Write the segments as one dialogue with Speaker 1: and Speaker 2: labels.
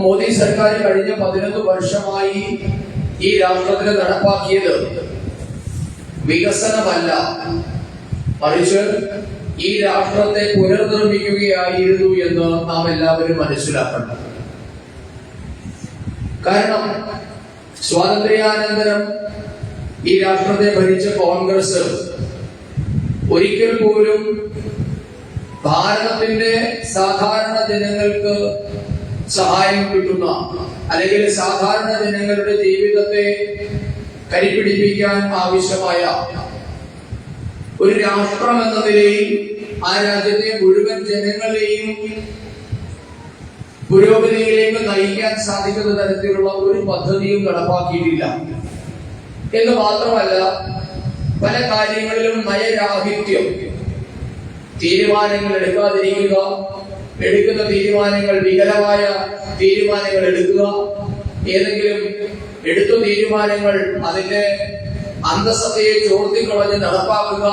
Speaker 1: മോദി സർക്കാർ കഴിഞ്ഞ 11 വർഷമായി ഈ രാഷ്ട്രത്തിൽ നടപ്പാക്കിയത് വികസനമല്ല, മറിച്ച് ഈ രാഷ്ട്രത്തെ പുനർനിർമ്മിക്കുകയായിരുന്നു എന്ന് നാം എല്ലാവരും മനസ്സിലാക്കണം. കാരണം സ്വാതന്ത്ര്യാനന്തരം ഈ രാഷ്ട്രത്തെ ഭരിച്ച കോൺഗ്രസ് ഒരിക്കൽ പോലും ഭാരതത്തിന്റെ സാധാരണ ജനങ്ങൾക്ക് സഹായം കിട്ടുന്ന അല്ലെങ്കിൽ സാധാരണ ജനങ്ങളുടെ ജീവിതത്തെ കരിപിടിപ്പിക്കാൻ ആവശ്യമായ ഒരു രാഷ്ട്രം എന്ന നിലയിൽ ആ രാജ്യത്തെ മുഴുവൻ ജനങ്ങളെയും പുരോഗതിയിലേക്ക് നയിക്കാൻ സാധിക്കുന്ന തരത്തിലുള്ള ഒരു പദ്ധതിയും നടപ്പാക്കിയിട്ടില്ല എന്ന് മാത്രമല്ല, പല കാര്യങ്ങളിലും നയരാഹിത്യം, തീരുമാനങ്ങൾ എടുക്കാതിരിക്കുക, എടുക്കുന്ന തീരുമാനങ്ങൾ വികലമായ തീരുമാനങ്ങൾ എടുക്കുക, ഏതെങ്കിലും എടുത്ത തീരുമാനങ്ങൾ അതിന്റെ അന്തസ്സതയെ ചോർത്തിക്കളഞ്ഞ് നടപ്പാക്കുക,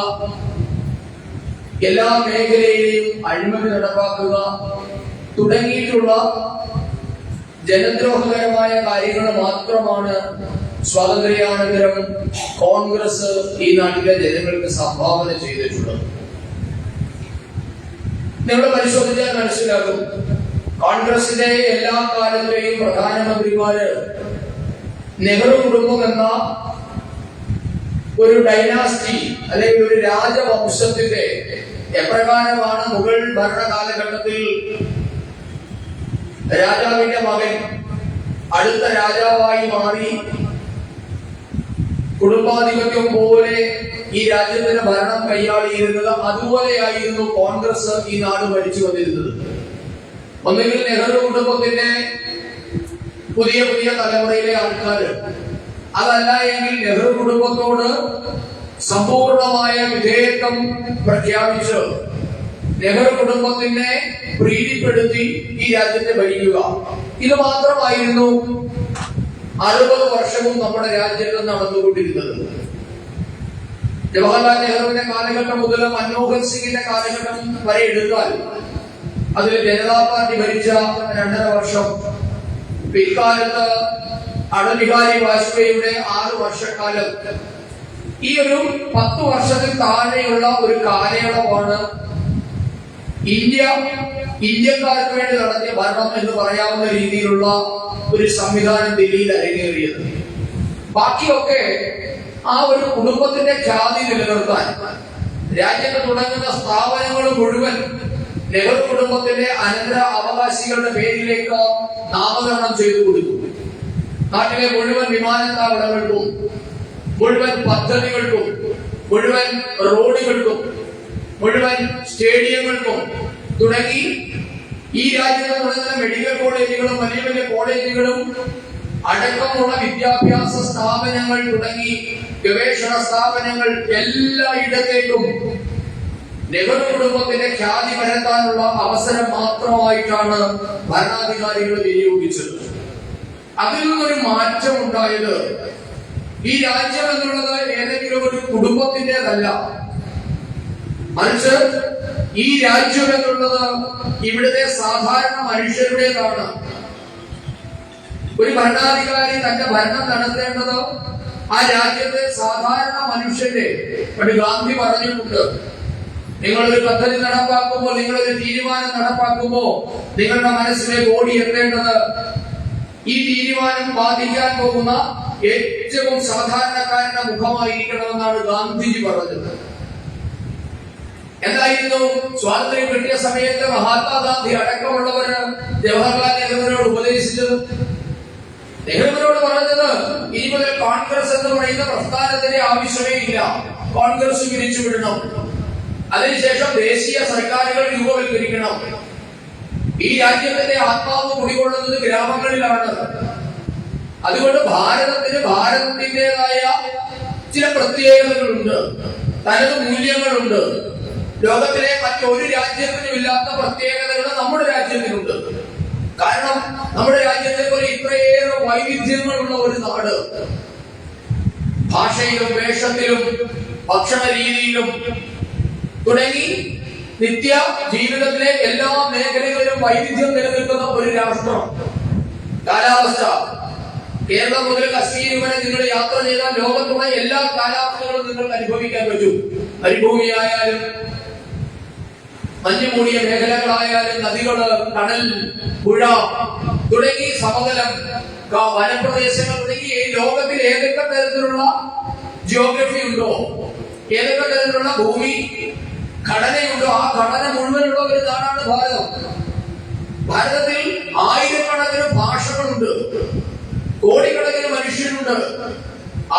Speaker 1: എല്ലാ മേഖലയിലെയും അഴിമതി നടപ്പാക്കുക തുടങ്ങിയിട്ടുള്ള ജനദ്രോഹകരമായ കാര്യങ്ങൾ മാത്രമാണ് സ്വാതന്ത്ര്യാനന്തരം കോൺഗ്രസ് ഈ നാട്ടിലെ ജനങ്ങൾക്ക് സംഭാവന ചെയ്തിട്ടുള്ളത്. നിങ്ങൾ പരിശോധിച്ചാൽ മനസ്സിലാകും, കോൺഗ്രസിന്റെ എല്ലാ കാലത്തെയും പ്രധാനമന്ത്രിമാര് നെഹ്റു കുടുംബം എന്ന ഒരു ഡൈനാസ്റ്റി അല്ലെങ്കിൽ ഒരു രാജവംശത്തിന്റെ എപ്രകാരമാണ് മുഗൾ ഭരണകാലഘട്ടത്തിൽ രാജാവിന്റെ മകൻ അടുത്ത രാജാവായി മാറി കുടുംബാധിപത്യം പോലെ ഈ രാജ്യത്തിന്റെ ഭരണം കൈയാളിയിരുന്നത്, അതുപോലെയായിരുന്നു കോൺഗ്രസ് ഈ നാട് ഭരിച്ചു വന്നിരുന്നത്. ഒന്നുകിൽ നെഹ്റു കുടുംബത്തിന്റെ പുതിയ പുതിയ തലമുറയിലെ ആൾക്കാർ, അതല്ല എങ്കിൽ നെഹ്റു കുടുംബത്തോട് സമ്പൂർണമായ വിധേയത്വം പ്രഖ്യാപിച്ച് നെഹ്റു കുടുംബത്തിനെ പ്രീതിപ്പെടുത്തി ഈ രാജ്യത്തെ ഭരിക്കുക. ഇത് മാത്രമായിരുന്നു 60 വർഷവും നമ്മുടെ രാജ്യത്ത് നടന്നുകൊണ്ടിരുന്നത്. ജവഹർലാൽ നെഹ്റുവിന്റെ കാലഘട്ടം മുതൽ മൻമോഹൻ സിംഗിന്റെ കാലഘട്ടം വരെ എടുത്താൽ അതിൽ ജനതാ പാർട്ടി ഭരിച്ച 2.5 വർഷം, പിൽക്കാലത്ത് അടൽ ബിഹാരി വാജ്പേയിയുടെ 6 വർഷക്കാലം, ഈ ഒരു 10 വർഷത്തിൽ താഴെയുള്ള ഒരു കാലയളവാണ് ഇന്ത്യക്കാർക്ക് വേണ്ടി നടത്തിയ ഭരണം എന്ന് പറയാവുന്ന രീതിയിലുള്ള ഒരു സംവിധാനം ദില്ലിയിൽ അരങ്ങേറിയത്. ബാക്കിയൊക്കെ ആ ഒരു കുടുംബത്തിന്റെ ഖ്യാതി നിലനിർത്താൻ രാജ്യത്ത് തുടങ്ങുന്ന സ്ഥാപനങ്ങൾ മുഴുവൻ നെഹ്റു കുടുംബത്തിന്റെ അനന്തര അവകാശികളുടെ പേരിലേക്ക് നാമകരണം ചെയ്തു കൊടുത്തു. നാട്ടിലെ മുഴുവൻ വിമാനത്താവളങ്ങൾക്കും, മുഴുവൻ പദ്ധതികൾക്കും, മുഴുവൻ റോഡുകൾക്കും, മുഴുവൻ സ്റ്റേഡിയങ്ങൾക്കും തുടങ്ങി ഈ രാജ്യത്ത് തുടങ്ങുന്ന മെഡിക്കൽ കോളേജുകളും വലിയ വലിയ കോളേജുകളും അടക്കമുള്ള വിദ്യാഭ്യാസ സ്ഥാപനങ്ങൾ തുടങ്ങി ഗവേഷണ സ്ഥാപനങ്ങൾ എല്ലായിടത്തേക്കും നെഹ്റു കുടുംബത്തിന്റെ ഖ്യാതി പരത്താനുള്ള അവസരം മാത്രമായിട്ടാണ് ഭരണാധികാരികൾ വിനിയോഗിച്ചത്. അതിൽ നിന്നൊരു മാറ്റം ഉണ്ടായത് ഈ രാജ്യം എന്നുള്ളത് ഏതെങ്കിലും ഒരു കുടുംബത്തിൻ്റെതല്ല, മറിച്ച് ഈ രാജ്യം എന്നുള്ളത് ഇവിടുത്തെ സാധാരണ മനുഷ്യരുടേതാണ്. ഒരു ഭരണാധികാരി തന്റെ ഭരണം നടത്തേണ്ടത് ആ രാജ്യത്തെ സാധാരണ മനുഷ്യന്റെ, ഗാന്ധി പറഞ്ഞിട്ടുണ്ട്, നിങ്ങളൊരു പദ്ധതി നടപ്പാക്കുമ്പോൾ, നിങ്ങളൊരു തീരുമാനം നടപ്പാക്കുമ്പോൾ നിങ്ങളുടെ മനസ്സിലേക്ക് ഓടിയെത്തേണ്ടത് ഈ തീരുമാനം ബാധിക്കാൻ പോകുന്ന ഏറ്റവും സാധാരണക്കാരന്റെ മുഖമായിരിക്കണമെന്നാണ് ഗാന്ധിജി പറഞ്ഞത്. എന്തായിരുന്നു സ്വാതന്ത്ര്യം കിട്ടിയ സമയത്ത് മഹാത്മാഗാന്ധി അടക്കമുള്ളവര് ജവഹർലാൽ നെഹ്റുവിനോട് ഉപദേശിച്ചത്? നെഹ്റുവിനോട് പറഞ്ഞത്, ഇനി മുതൽ കോൺഗ്രസ് എന്ന് പറയുന്ന പ്രസ്ഥാനത്തിന്റെ ആവശ്യമേ ഇല്ല, കോൺഗ്രസ് പിരിച്ചുവിടണം, അതിനുശേഷം ദേശീയ സർക്കാരുകൾ രൂപവൽക്കരിക്കണം, ഈ രാജ്യത്തിന്റെ ആത്മാവ് കുടികൊള്ളുന്നത് ഗ്രാമങ്ങളിലാണ്, അതുകൊണ്ട് ഭാരതത്തിന്റേതായ ചില പ്രത്യേകതകളുണ്ട്, തനത് മൂല്യങ്ങളുണ്ട്, ലോകത്തിലെ മറ്റൊരു രാജ്യത്തിനും ഇല്ലാത്ത പ്രത്യേകതകൾ നമ്മുടെ രാജ്യത്തിനുണ്ട്. കാരണം നമ്മുടെ രാജ്യത്തെ പോലെ ഇത്രയേറെ വൈവിധ്യങ്ങളുള്ള ഒരു നാട്, ഭാഷയിലും വേഷത്തിലും ഭക്ഷണ രീതിയിലും തുടങ്ങി നിത്യ ജീവിതത്തിലെ എല്ലാ മേഖലകളിലും വൈവിധ്യം നിലനിൽക്കുന്ന ഒരു രാഷ്ട്രം. കാലാവസ്ഥ, കേരളം മുതൽ കശ്മീർ വരെ നിങ്ങൾ യാത്ര ചെയ്താൽ ലോകത്തുള്ള എല്ലാ കാലാവസ്ഥകളും നിങ്ങൾക്ക് അനുഭവിക്കാൻ പറ്റും. മരുഭൂമിയായാലും മഞ്ഞു മൂടിയ മേഖലകളായാലും നദികള്, കടൽ, പുഴ തുടങ്ങി സമതലം, വനപ്രദേശങ്ങൾ തുടങ്ങി ഈ ലോകത്തിൽ ഏതൊക്കെ തരത്തിലുള്ള ജിയോഗ്രഫി ഉണ്ടോ, ഏതൊക്കെ തരത്തിലുള്ള ഭൂമി ഘടനയുണ്ടോ, ആ ഘടന മുഴുവനുള്ള ഒരു നാടാണ് ഭാരതം. ഭാരതത്തിൽ ആയിരക്കണക്കിന് ഭാഷകളുണ്ട്, കോടിക്കണക്കിന് മനുഷ്യരുണ്ട്.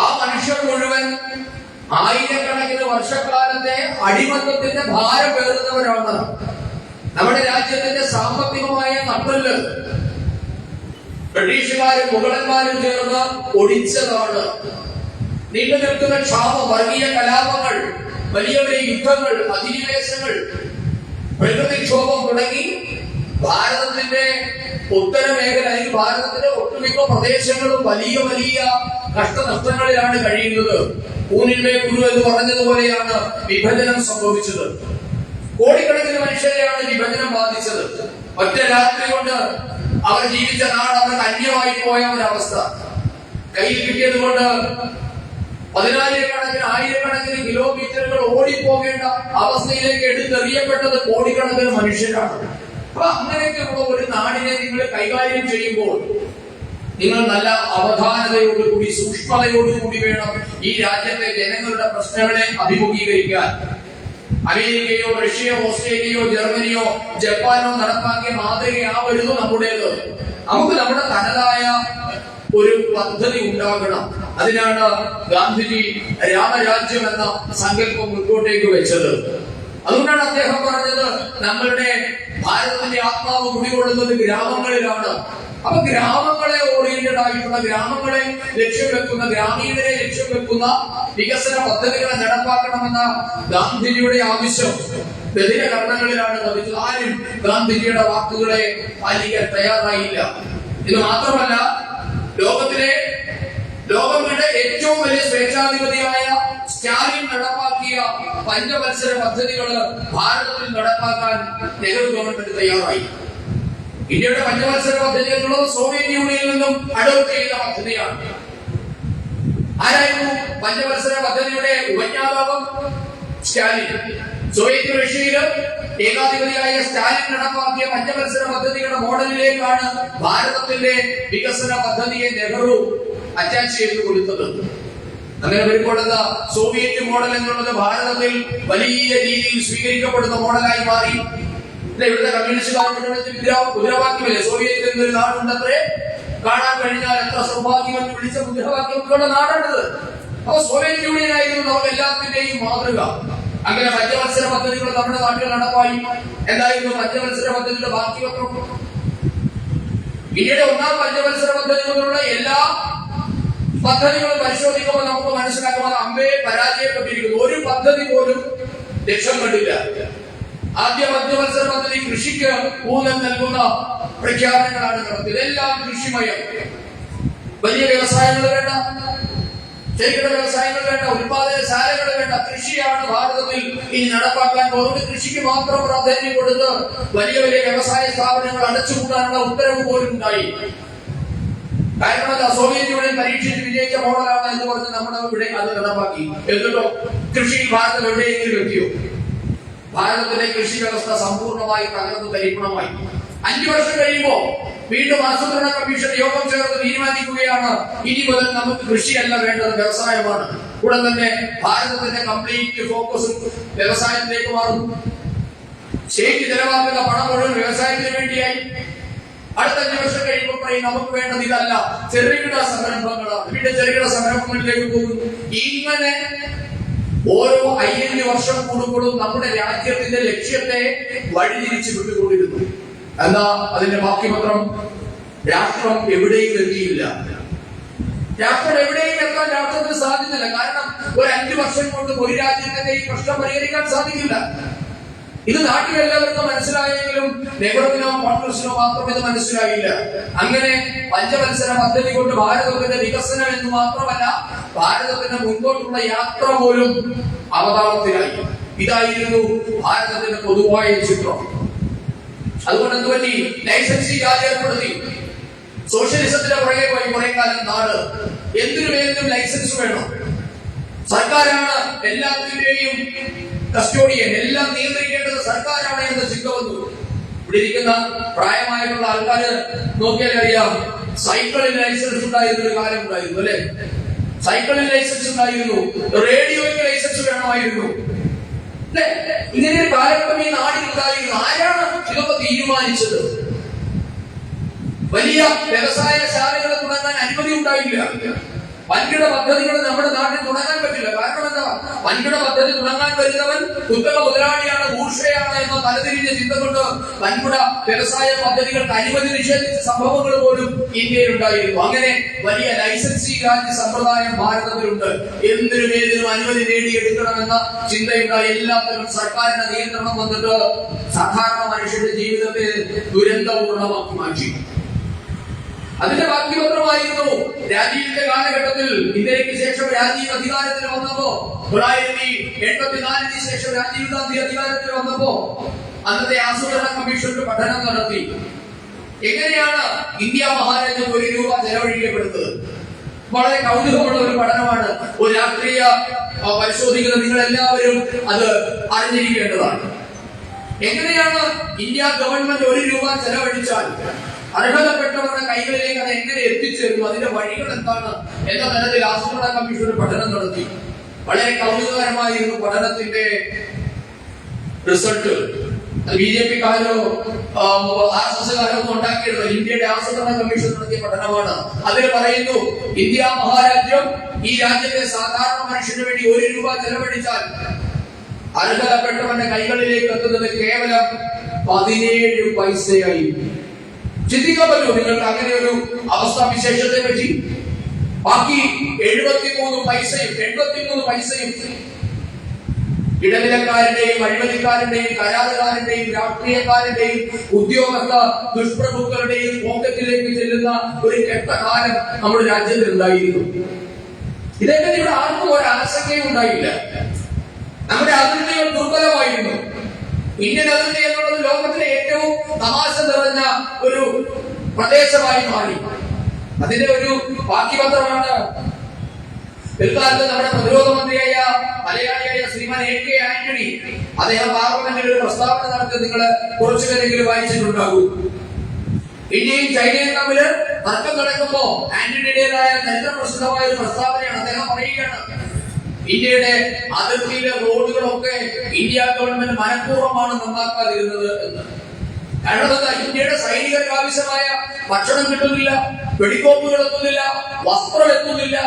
Speaker 1: ആ മനുഷ്യർ മുഴുവൻ ആയിരക്കണക്കിന് വർഷക്കാലത്തെ അടിമത്തത്തിന്റെ ഭാരം പേറുന്നവരാണ്. നമ്മുടെ രാജ്യത്തിന്റെ സാമ്പത്തികമായ നട്ടെല്ല് ബ്രിട്ടീഷുകാരും മുഗളന്മാരും ചേർന്ന് ഒടിച്ചതാണ്. നീണ്ടു നിൽക്കുന്ന ക്ഷാമം, വർഗീയ കലാപങ്ങൾ, വലിയ വലിയ യുദ്ധങ്ങൾ, അധിനിവേശങ്ങൾ, പ്രകൃതിക്ഷോഭം തുടങ്ങി ഭാരതത്തിന്റെ ഉത്തര മേഖല, അല്ലെങ്കിൽ ഭാരതത്തിന്റെ ഒട്ടുമിക്ക പ്രദേശങ്ങളും വലിയ വലിയ കഷ്ടനഷ്ടങ്ങളിലാണ് കഴിയുന്നത്. ഊനിന്മേ കുരു എന്ന് പറഞ്ഞതുപോലെയാണ് വിഭജനം സംഭവിച്ചത്. കോടിക്കണക്കിന് മനുഷ്യരെയാണ് വിഭജനം ബാധിച്ചത്. ഒറ്റ രാത്രി കൊണ്ട് അവർ ജീവിച്ച നാട് അവർക്ക് അന്യമായി പോയ ഒരവസ്ഥ. കയ്യിൽ കിട്ടിയത് കൊണ്ട് പതിനായിരക്കണക്കിന് ആയിരക്കണക്കിന് കിലോമീറ്ററുകൾ ഓടിപ്പോകേണ്ട അവസ്ഥയിലേക്ക് എടുത്തെറിയപ്പെട്ടത് കോടിക്കണക്കിന് മനുഷ്യരാണ്. അപ്പൊ അങ്ങനെയൊക്കെയുള്ള ഒരു നാടിനെ നിങ്ങൾ കൈകാര്യം ചെയ്യുമ്പോൾ നിങ്ങൾ നല്ല അവധാനതയോടുകൂടി, സൂക്ഷ്മതയോടുകൂടി വേണം ഈ രാജ്യത്തെ ജനങ്ങളുടെ പ്രശ്നങ്ങളെ അഭിമുഖീകരിക്കാൻ. അമേരിക്കയോ റഷ്യയോ ഓസ്ട്രേലിയയോ ജർമ്മനിയോ ജപ്പാനോ നടപ്പാക്കിയ മാതൃകയാവരുത് നമ്മുടേത്. നമുക്ക് നമ്മുടെ തനതായ ഒരു പദ്ധതി ഉണ്ടാകണം. അതിനാണ് ഗാന്ധിജി രാമരാജ്യം എന്ന സങ്കല്പം മുൻപോട്ടേക്ക് വെച്ചത്. അതുകൊണ്ടാണ് അദ്ദേഹം പറഞ്ഞത് നമ്മളുടെ ഭാരതത്തിന്റെ ആത്മാവ് കുടികൊള്ളുന്നത് ഗ്രാമങ്ങളിലാണ്. അപ്പൊ ഗ്രാമങ്ങളെ ഓറിയന്റഡ് ആയിട്ടുള്ള, ഗ്രാമങ്ങളെ ലക്ഷ്യം വെക്കുന്ന, ഗ്രാമീണരെ ലക്ഷ്യം വെക്കുന്ന വികസന പദ്ധതികളെ നടപ്പാക്കണമെന്ന ഗാന്ധിജിയുടെ ആവശ്യം ബധിര കർണങ്ങളിലാണ് പതിച്ചത്. ആരും ഗാന്ധിജിയുടെ വാക്കുകളെ പാലിക്കാൻ തയ്യാറായില്ല. ഇത് മാത്രമല്ല, ലോകം കണ്ട ഏറ്റവും വലിയ സ്വേച്ഛാധിപതിയായ സ്റ്റാലിൻ നടപ്പാക്കിയ പഞ്ചവത്സര പദ്ധതികള് ഭാരതത്തിൽ നടപ്പാക്കാൻ നെഹ്റു ഗവൺമെന്റ് തയ്യാറായി. ഇന്ത്യയുടെ പഞ്ചവത്സര പദ്ധതി എന്നുള്ളത് സോവിയറ്റ് യൂണിയനിൽ നിന്നും അഡോപ്റ്റ് ചെയ്ത പദ്ധതിയാണ്. ആരായിരുന്നു പഞ്ചവത്സര പദ്ധതിയുടെ ഉപജ്ഞാതാവ്? സ്റ്റാലിൻ. സോവിയറ്റ് റഷ്യയില് ഏകാധിപതിയായ സ്റ്റാലിൻ നടപ്പാക്കിയ പഞ്ചവത്സര പദ്ധതിയുടെ മോഡലിലേക്കാണ് ഭാരതത്തിന്റെ വികസന പദ്ധതിയെ നെഹ്റു അറ്റാച്ച് ചെയ്ത് കൊടുത്തത്. അങ്ങനെ വരുമ്പോൾ സോവിയറ്റ് മോഡൽ എന്നുള്ളത് ഭാരതത്തിൽ വലിയ രീതിയിൽ സ്വീകരിക്കപ്പെടുന്ന മോഡലായി മാറി. ഇവിടുത്തെ കമ്മ്യൂണിസ്റ്റ് മുദ്രാവാക്യമല്ലേ, സോവിയറ്റ് എന്നൊരു നാടുണ്ടത്രേ, കാണാൻ കഴിഞ്ഞാൽ എത്ര സൗഭാഗ്യം എന്ന് വിളിച്ച മുദ്രാവാക്യമുള്ള നാടാണിത്. അപ്പൊ സോവിയറ്റ് യൂണിയൻ ആയിരുന്നു നമുക്ക് എല്ലാത്തിന്റെയും മാതൃക. അങ്ങനെ പഞ്ചവത്സര പദ്ധതികൾ നമ്മുടെ നാട്ടിൽ നടപ്പായി. എന്തായിരുന്നു പഞ്ചവത്സര പദ്ധതിയുടെ ബാക്കി പത്രം? ഇന്ത്യയുടെ ഒന്നാം പഞ്ചവത്സര പദ്ധതികളുള്ള എല്ലാ പദ്ധതികളും പരിശോധിക്കുമ്പോൾ നമുക്ക് മനസ്സിലാക്കുമ്പോൾ അമ്പേ പരാജയപ്പെട്ടിരിക്കുന്നു. ഒരു പദ്ധതി പോലും ലക്ഷ്യം കണ്ടില്ല. ആദ്യ പഞ്ചവത്സര പദ്ധതി കൃഷിക്ക് ഊന്നൽ നൽകുന്ന പ്രഖ്യാപനങ്ങളാണ് നടത്തിയത്. എല്ലാം കൃഷിമയം. വലിയ വ്യവസായങ്ങൾ വേണ്ട, ചെറുകിട വ്യവസായങ്ങൾ വേണ്ട, ഉത്പാദനശാലകൾ വേണ്ട, കൃഷിയാണ് ഭാരതത്തിൽ ഇനി നടപ്പാക്കാൻ പോകുന്നത്. കൃഷിക്ക് മാത്രം പ്രാധാന്യം കൊടുത്ത് വലിയ വലിയ വ്യവസായ സ്ഥാപനങ്ങൾ അടച്ചുകൂടാനുള്ള ഉത്തരവ് പോലും ഉണ്ടായി. കാരണം എന്താ? സോവിയറ്റ് യൂണിയൻ പരീക്ഷിച്ച് വിജയിച്ച മോഡലാണ് എന്ന് പറഞ്ഞ് നമ്മുടെ ഇവിടെ അത് നടപ്പാക്കി. എന്നിട്ടോ കൃഷിയിൽ ഭാരതം എവിടെയെങ്കിലും എത്തിയോ? ഭാരതത്തിലെ കൃഷി വ്യവസ്ഥ സമ്പൂർണ്ണമായി തകർന്നു തരിപ്പണമായി. 5 വർഷം കഴിയുമ്പോ വീണ്ടും ആസൂത്രണ കമ്മീഷൻ യോഗം ചേർന്ന് തീരുമാനിക്കുകയാണ്, ഇനി മുതൽ നമുക്ക് കൃഷിയല്ല വേണ്ടത്, വ്യവസായമാണ്. ഉടൻ തന്നെ ഭാരതത്തിന്റെ കംപ്ലീറ്റ് ഫോക്കസും വ്യവസായത്തിലേക്ക് മാറും. സ്റ്റേറ്റ് ചെലവാക്കുന്ന പണം മുഴുവൻ വ്യവസായത്തിന് വേണ്ടിയായി. അടുത്ത 5 വർഷം കഴിയുമ്പോൾ പറയും നമുക്ക് വേണ്ടത് ഇതല്ല, ചെറുകിട സംരംഭങ്ങളാണ്. വീണ്ടും ചെറുകിട സംരംഭങ്ങളിലേക്ക് പോകുന്നു. ഇങ്ങനെ ഓരോ 5 വർഷം കൂടുമ്പോഴും നമ്മുടെ രാജ്യത്തിന്റെ ലക്ഷ്യത്തെ വഴിതിരിച്ചു വിട്ടുകൊണ്ടിരുന്നു. എന്താ അതിന്റെ ബാക്കി പത്രം? രാഷ്ട്രം എവിടെയും എത്തിയില്ല. രാഷ്ട്രം എവിടെയും എത്താൻ രാഷ്ട്രത്തിന് സാധിച്ചില്ല. കാരണം ഒരു 5 വർഷം കൊണ്ട് ഒരു രാജ്യത്തിന്റെ ഈ പ്രശ്നം പരിഹരിക്കാൻ സാധിക്കില്ല. ഇത് നാട്ടിലെല്ലാവർക്കും മനസ്സിലായെങ്കിലും നെഹ്റുവിനോ കോൺഗ്രസിനോ മാത്രം ഇത് മനസ്സിലായില്ല. അങ്ങനെ പഞ്ചവത്സര പദ്ധതി കൊണ്ട് ഭാരതത്തിന്റെ വികസനം എന്ന് മാത്രമല്ല, ഭാരതത്തിന്റെ മുൻപോട്ടുള്ള യാത്ര പോലും അവതാളത്തിലായി. ഇതായിരുന്നു ഭാരതത്തിന്റെ പൊതുവായ ചിത്രം. അതുകൊണ്ട് എന്തുപറ്റി? ലൈസൻസി രാജ് ഏർപ്പെടുത്തി. സോഷ്യലിസത്തിന്റെ പുറകെ പോയി കുറെ കാലം നാട്. എന്തിനു വേണ്ടും ലൈസൻസ് വേണം. സർക്കാരാണ് എല്ലാത്തിന്റെയും കസ്റ്റോഡിയൻ, എല്ലാം നിയന്ത്രിക്കേണ്ടത് സർക്കാരാണ് എന്ന ചിന്ത വന്നു. ഇവിടെ ഇരിക്കുന്ന പ്രായമായിട്ടുള്ള ആൾക്കാര് നോക്കിയാൽ അറിയാം, സൈക്കിളിൽ ലൈസൻസ് ഉണ്ടായിരുന്ന ഒരു കാലം ഉണ്ടായിരുന്നു അല്ലെ? സൈക്കിളിൽ ലൈസൻസ് ഉണ്ടായിരുന്നു, റേഡിയോയ്ക്ക് ലൈസൻസ് വേണമായിരുന്നു അല്ലെ? ഇങ്ങനെ ഒരു കാലഘട്ടം ഈ നാടിൽ ഉണ്ടായിരുന്നു. ആരാണ് ഇതൊക്കെ തീരുമാനിച്ചത്? വലിയ വ്യവസായശാലകൾ തുടങ്ങാൻ അനുമതി ഉണ്ടായില്ല. വൻകിട പദ്ധതികൾ നമ്മുടെ നാട്ടിൽ തുടങ്ങാൻ പറ്റില്ല. കാരണം എന്താ? വൻകിട പദ്ധതി തുടങ്ങാൻ വരുന്നവൻ കുത്തക മുതലാളിയാണ്, ബൂർഷയാണ് എന്ന തലതിരിഞ്ഞ ചിന്ത കൊണ്ട് വൻകിട വ്യവസായ പദ്ധതികൾക്ക് അനുമതി നിഷേധിച്ച സംഭവങ്ങൾ പോലും ഇന്ത്യയിൽ ഉണ്ടായിരുന്നു. അങ്ങനെ വലിയ ലൈസൻസി രാജ്യ സമ്പ്രദായം ഭാരതത്തിലുണ്ട്. എന്തിനും ഏതിനും അനുമതി നേടിയെടുക്കണമെന്ന ചിന്തയുണ്ടായി. എല്ലാത്തിനും സർക്കാരിന്റെ നിയന്ത്രണം വന്നിട്ട് സാധാരണ മനുഷ്യന്റെ ജീവിതത്തെ ദുരന്തപൂർണമാക്കി മാറ്റി. അതിന്റെ ബാക്കിപത്രമായിരുന്നു രാജീവിന്റെ കാലഘട്ടത്തിൽ. ഇന്ത്യക്ക് ശേഷം രാജീവ് അധികാരത്തിൽ വന്നപ്പോ, 1984 ശേഷം രാജീവ് ഗാന്ധി അധികാരത്തിൽ വന്നപ്പോ അന്നത്തെ ആസൂത്രണ കമ്മീഷൻ ഒരു പഠനം നടത്തി. എങ്ങനെയാണ് ഇന്ത്യ മഹാരാജ്യം ₹1 ചെലവഴിക്കപ്പെടുന്നത്? വളരെ കൗതുകമുള്ള ഒരു പഠനമാണ്. ഒരു രാഷ്ട്രീയ പരിശോധിക്കുന്ന നിങ്ങൾ എല്ലാവരും അത് അറിഞ്ഞിരിക്കേണ്ടതാണ്. എങ്ങനെയാണ് ഇന്ത്യ ഗവൺമെന്റ് ₹1 ചെലവഴിച്ചാൽ അർഹതപ്പെട്ടവരുടെ കൈകളിലേക്ക് അത് എങ്ങനെ എത്തിച്ചേരുന്നു, അതിന്റെ വഴികൾ എന്താണ് എന്ന തരത്തിൽ ആസൂത്രണ കമ്മീഷൻ ഒരു പഠനം നടത്തി. വളരെ കൗതുകകരമായിരുന്നു പഠനത്തിന്റെ റിസൾട്ട്. BJP-കാരോ RSS-കാരോ ഒന്നും ഉണ്ടാക്കിയത് ഇന്ത്യയുടെ ആസൂത്രണ കമ്മീഷൻ നടത്തിയ പഠനമാണ്. അതിൽ പറയുന്നു, ഇന്ത്യ മഹാരാജ്യം ഈ രാജ്യത്തെ സാധാരണ മനുഷ്യന് വേണ്ടി ₹1 ചെലവഴിച്ചാൽ അർഹതപ്പെട്ടവന്റെ കൈകളിലേക്ക് എത്തുന്നത് കേവലം 17 പൈസയായി. ചിന്തിക്കാൻ പറ്റുമോ നിങ്ങൾക്ക് അങ്ങനെ ഒരു അവസ്ഥാവിശേഷത്തെ പറ്റി? ബാക്കി 73 പൈസയും ഇടനിലക്കാരുടെയും അഴിമതിക്കാരുടെയും കരാറുകാരുടെയും രാഷ്ട്രീയക്കാരുടെയും ഉദ്യോഗസ്ഥ ദുഷ്പ്രഭുക്കളുടെയും പോക്കറ്റിലേക്ക് ചെല്ലുന്ന ഒരു കെട്ടകാലം നമ്മുടെ രാജ്യത്തിൽ ഉണ്ടായിരുന്നു. ഇതേപ്പറ്റി ഇവിടെ ആർക്കും ഒരു ആശങ്കയും ഉണ്ടായില്ല. നമ്മുടെ അതിർത്തികൾ ദുർബലമായിരുന്നു. ഇന്ത്യൻ അതിർത്തി എന്നുള്ളത് ലോകത്തിലെ ഏറ്റവും തമാശ നിറഞ്ഞ ഒരു പ്രദേശമായി മാറി. അതിന്റെ ഒരു ബാക്കിപത്രമാണ് പിൽക്കാലത്ത് നമ്മുടെ പ്രതിരോധ മന്ത്രിയായ മലയാളിയായ ശ്രീമാൻ AK ആന്റണി അദ്ദേഹം പാർലമെന്റിൽ ഒരു പ്രസ്താവന നടത്തി. നിങ്ങൾ കുറച്ചുപേരെങ്കിലും വായിച്ചിട്ടുണ്ടാകും. ഇന്ത്യയും ചൈനയും തമ്മിൽ തർക്കം നടക്കുമ്പോ ആന്റണിയുടേതായ ചരിത്രപ്രസിദ്ധമായ ഒരു പ്രസ്താവനയാണ്. അദ്ദേഹം പറയുകയാണ്, ഇന്ത്യയുടെ അതിർത്തിയിലെ റോഡുകളൊക്കെ ഇന്ത്യ ഗവൺമെന്റ് മനഃപൂർവ്വമാണ് നന്നാക്കാതിരുന്നത് എന്ന്. കാരണം ഇന്ത്യയുടെ സൈനികർക്ക് ആവശ്യമായ ഭക്ഷണം കിട്ടുന്നില്ല, വെടിക്കോപ്പുകൾ എത്തുന്നില്ല, വസ്ത്രം എത്തുന്നില്ല.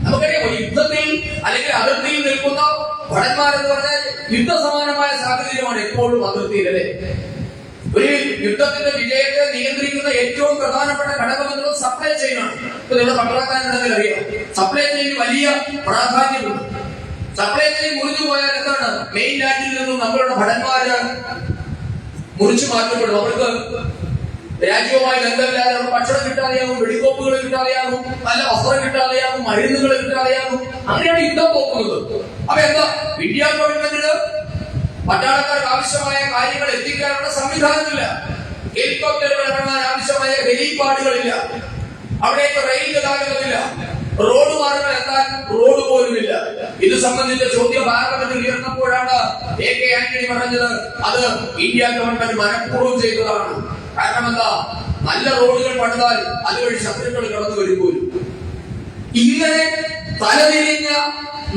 Speaker 1: നമുക്കറിയാം, യുദ്ധത്തിൽ അല്ലെങ്കിൽ അതിർത്തിയിൽ നിൽക്കുന്ന ഭടന്മാരെന്ന് പറഞ്ഞാൽ യുദ്ധസമാനമായ സാഹചര്യമാണ് എപ്പോഴും അതിർത്തിയിൽ അല്ലെ? ഒരു യുദ്ധത്തിന്റെ വിജയത്തെ നിയന്ത്രിക്കുന്ന ഏറ്റവും പ്രധാനപ്പെട്ട ഘടകം എന്നുള്ളത് സപ്ലൈ ചെയിനാണ്. ഇപ്പൊ നിങ്ങൾ പട്ടാളക്കാരുണ്ടെങ്കിൽ അറിയാം, സപ്ലൈ ചെയിന് വലിയ പ്രാധാന്യമുണ്ട്. സപ്ലൈ ചെയിൻ മുറിഞ്ഞു പോയാൽ എന്താണ്? മെയിൻ ലാൻഡിൽ നിന്നും നമ്മളുടെ ഭടന്മാര് മുറിച്ചു മാറ്റപ്പെടും. അവർക്ക് രാജ്യവുമായി ബന്ധമില്ലാതെ അവർക്ക് ഭക്ഷണം കിട്ടാതെയാകും, വെടിക്കോപ്പുകൾ കിട്ടാതെയാകും, നല്ല വസ്ത്രം കിട്ടാതെയാകും, മരുന്നുകൾ കിട്ടാതെയാകും. അങ്ങനെയാണ് യുദ്ധം പോകുന്നത്. അപ്പൊ എന്താ? ഇന്ത്യ ഗവൺമെന്റിന് പട്ടാളക്കാർക്ക് ആവശ്യമായ കാര്യങ്ങൾ എത്തിക്കാനുള്ള സംവിധാനമില്ല. ഹെലികോപ്റ്ററുകൾ ഇറങ്ങാൻ ആവശ്യമായ ഹെലിപാഡുകളില്ല. അവിടേക്ക് റെയിൽ ഗതാഗതമില്ല. റോഡ് മാർഗം എത്താൻ റോഡ് പോലുമില്ല. ഇത് സംബന്ധിച്ച ചോദ്യം പാർലമെന്റിൽ ഉയർന്നപ്പോഴാണ് AK ആന്റണി പറഞ്ഞത്, അത് ഇന്ത്യ ഗവൺമെന്റ് മനഃപൂർവ്വം ചെയ്തതാണ്. കാരണം എന്താ? നല്ല റോഡുകൾ പണിതാൽ അതുവഴി ശത്രുക്കൾ കടന്നു വരും പോലും. ഇങ്ങനെ തലതിരിഞ്ഞ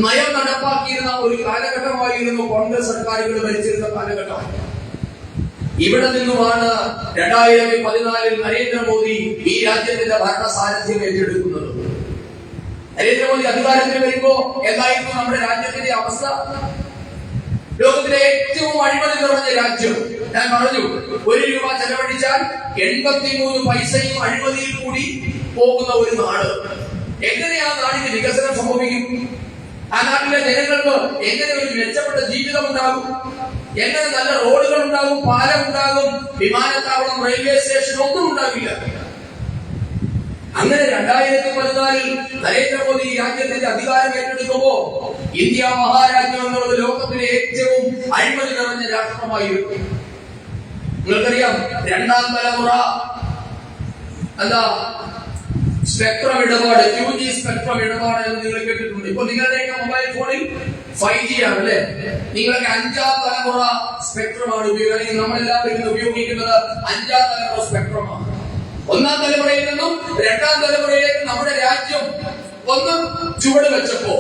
Speaker 1: നയം നടപ്പാക്കിയിരുന്ന ഒരു കാലഘട്ടമായിരുന്നു കോൺഗ്രസ് സർക്കാരുകൾ ഭരിച്ചിരുന്ന കാലഘട്ടം. ഇവിടെ നിന്നുമാണ് 2014 നരേന്ദ്രമോദി ഈ രാജ്യത്തിന്റെ ഭരണ സാരഥ്യം ഏറ്റെടുക്കുന്നത്. നരേന്ദ്രമോദി അധികാരത്തിൽ വരുമ്പോ എന്തായിരുന്നു നമ്മുടെ രാജ്യത്തിന്റെ അവസ്ഥ? ലോകത്തിലെ ഏറ്റവും അഴിമതി നിറഞ്ഞ രാജ്യം. ഞാൻ പറഞ്ഞു, ₹1 ചെലവഴിച്ചാൽ 83 പൈസയും അഴിമതിയിൽ കൂടി പോകുന്ന ഒരു നാട്. എങ്ങനെ ആ നാടിന് വികസനം സംഭവിക്കും? ആ നാട്ടിലെ ജനങ്ങൾക്ക് എങ്ങനെ ഒരു മെച്ചപ്പെട്ട ജീവിതം ഉണ്ടാകും? എങ്ങനെ നല്ല റോഡുകൾ ഉണ്ടാകും, പാലം ഉണ്ടാകും, വിമാനത്താവളം, റെയിൽവേ സ്റ്റേഷൻ ഒന്നും ഉണ്ടാകില്ല. അങ്ങനെ 2014 നരേന്ദ്രമോദി രാജ്യത്തിന്റെ അധികാരം ഏറ്റെടുക്കുമ്പോ ഇന്ത്യ മഹാരാജ്യം എന്നുള്ളത് ലോകത്തിലെ ഏറ്റവും അഴിമതി നിറഞ്ഞ രാഷ്ട്രമായിരുന്നു. നിങ്ങൾക്കറിയാം, രണ്ടാം തലമുറ സ്പെക്ട്രം ഇടപാട്, 2G സ്പെക്ട്രം ഇടപാട് എന്ന് നിങ്ങൾ കേട്ടിട്ടുണ്ട്. ഇപ്പൊ നിങ്ങളുടെയൊക്കെ മൊബൈൽ ഫോണിൽ 5G ആണ് അല്ലെ? നിങ്ങൾക്ക് 5ാം തലമുറ സ്പെക്ട്രമാണ് ഉപയോഗിക്കുന്നത്. നമ്മളെല്ലാവരും ഉപയോഗിക്കുന്നത് 5ാം തലമുറ സ്പെക്ട്രമാണ്. 1ാം തലമുറയിൽ നിന്നും 2ാം തലമുറയിലേക്ക് നമ്മുടെ രാജ്യം ഒന്ന് ചുവട് വെച്ചപ്പോ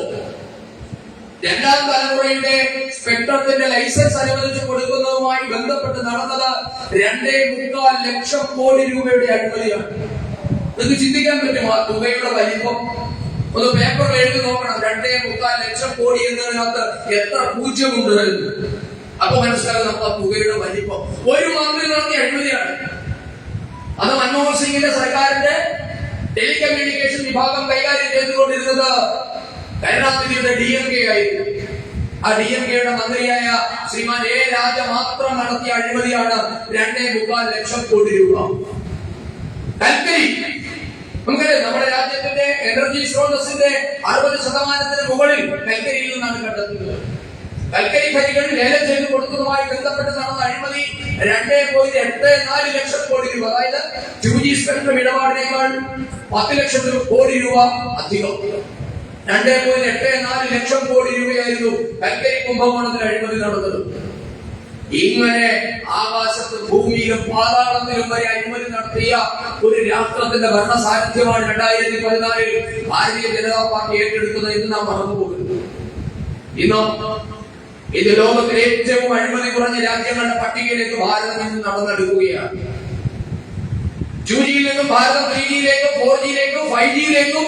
Speaker 1: 2ാം തലമുറയുടെ സ്പെക്ട്രത്തിന്റെ ലൈസൻസ് അനുവദിച്ചു കൊടുക്കുന്നതുമായി ബന്ധപ്പെട്ട് നടന്നത് 2.25 ലക്ഷം കോടി രൂപയുടെ അഴിമതിയാണ്. നിങ്ങൾക്ക് ചിന്തിക്കാൻ പറ്റും ആ തുകയുടെ വലിപ്പം? ഒന്ന് പേപ്പറിൽ എഴുതി നോക്കണം. 2.25 ലക്ഷം കോടി എന്നതിനകത്ത് എത്ര പൂജ്യമുണ്ട് എന്ന്. അപ്പൊ മനസ്സിലാകും നമുക്ക് ആ തുകയുടെ വലിപ്പം. ഒരു മന്ത്രി നടത്തിയ അഴിമതിയാണ്. അത് മൻമോഹൻ സിംഗിന്റെ സർക്കാരിന്റെ ടെലികമ്മ്യൂണിക്കേഷൻ വിഭാഗം കൈകാര്യം ചെയ്തുകൊണ്ടിരുന്നത് കരുണാനിധിയുടെ DMK ആയിരുന്നു. ആ DMKയുടെ മന്ത്രിയായ ശ്രീമാൻ A. രാജ മാത്രം നടത്തിയ അഴിമതിയാണ് 2.25 ലക്ഷം കോടി രൂപ. കൽക്കരി, നമുക്കറിയാം, നമ്മുടെ രാജ്യത്തിന്റെ എനർജി സ്രോതസ്സിന്റെ 60% മുകളിൽ കൽക്കരിയിൽ നിന്നാണ് കണ്ടെത്തുന്നത്. കൽക്കരി ഖനികൾ ലേലം ചെയ്ത് കൊടുത്തതുമായി ബന്ധപ്പെട്ട് നടന്ന അഴിമതി 2.84 ലക്ഷം കോടി രൂപ. അതായത് 2G സ്പെക്ട്രം ഇടപാടിനേക്കാൾ 10 ലക്ഷം കോടി രൂപ അധികം. 2.84 ലക്ഷം കോടി രൂപയായിരുന്നു കൽക്കരി കുംഭകോണത്തിൽ അഴിമതി നടന്നത്. ഇങ്ങനെ ആകാശത്ത്, ഭൂമിയിലും പാതാളത്തിലും വരെ അഴിമതി നടത്തിയ ഒരു രാഷ്ട്രത്തിന്റെ ഭരണ സാന്നിധ്യമാണ് 2014 ഭാരതീയ ജനതാ പാർട്ടി ഏറ്റെടുക്കുന്നത് എന്ന് നാം മറന്നുപോകുന്നു. ഇന്ന് ലോകത്തിലെ ഏറ്റവും അഴിമതി കുറഞ്ഞ രാജ്യങ്ങളുടെ പട്ടികയിലേക്ക് ഭാരതം ഇന്ന് നടന്നെടുക്കുകയാണ്. 2Gയിൽ നിന്നും ഭാരതം 3Gയിലേക്കും 4Gയിലേക്കും 5Gയിലേക്കും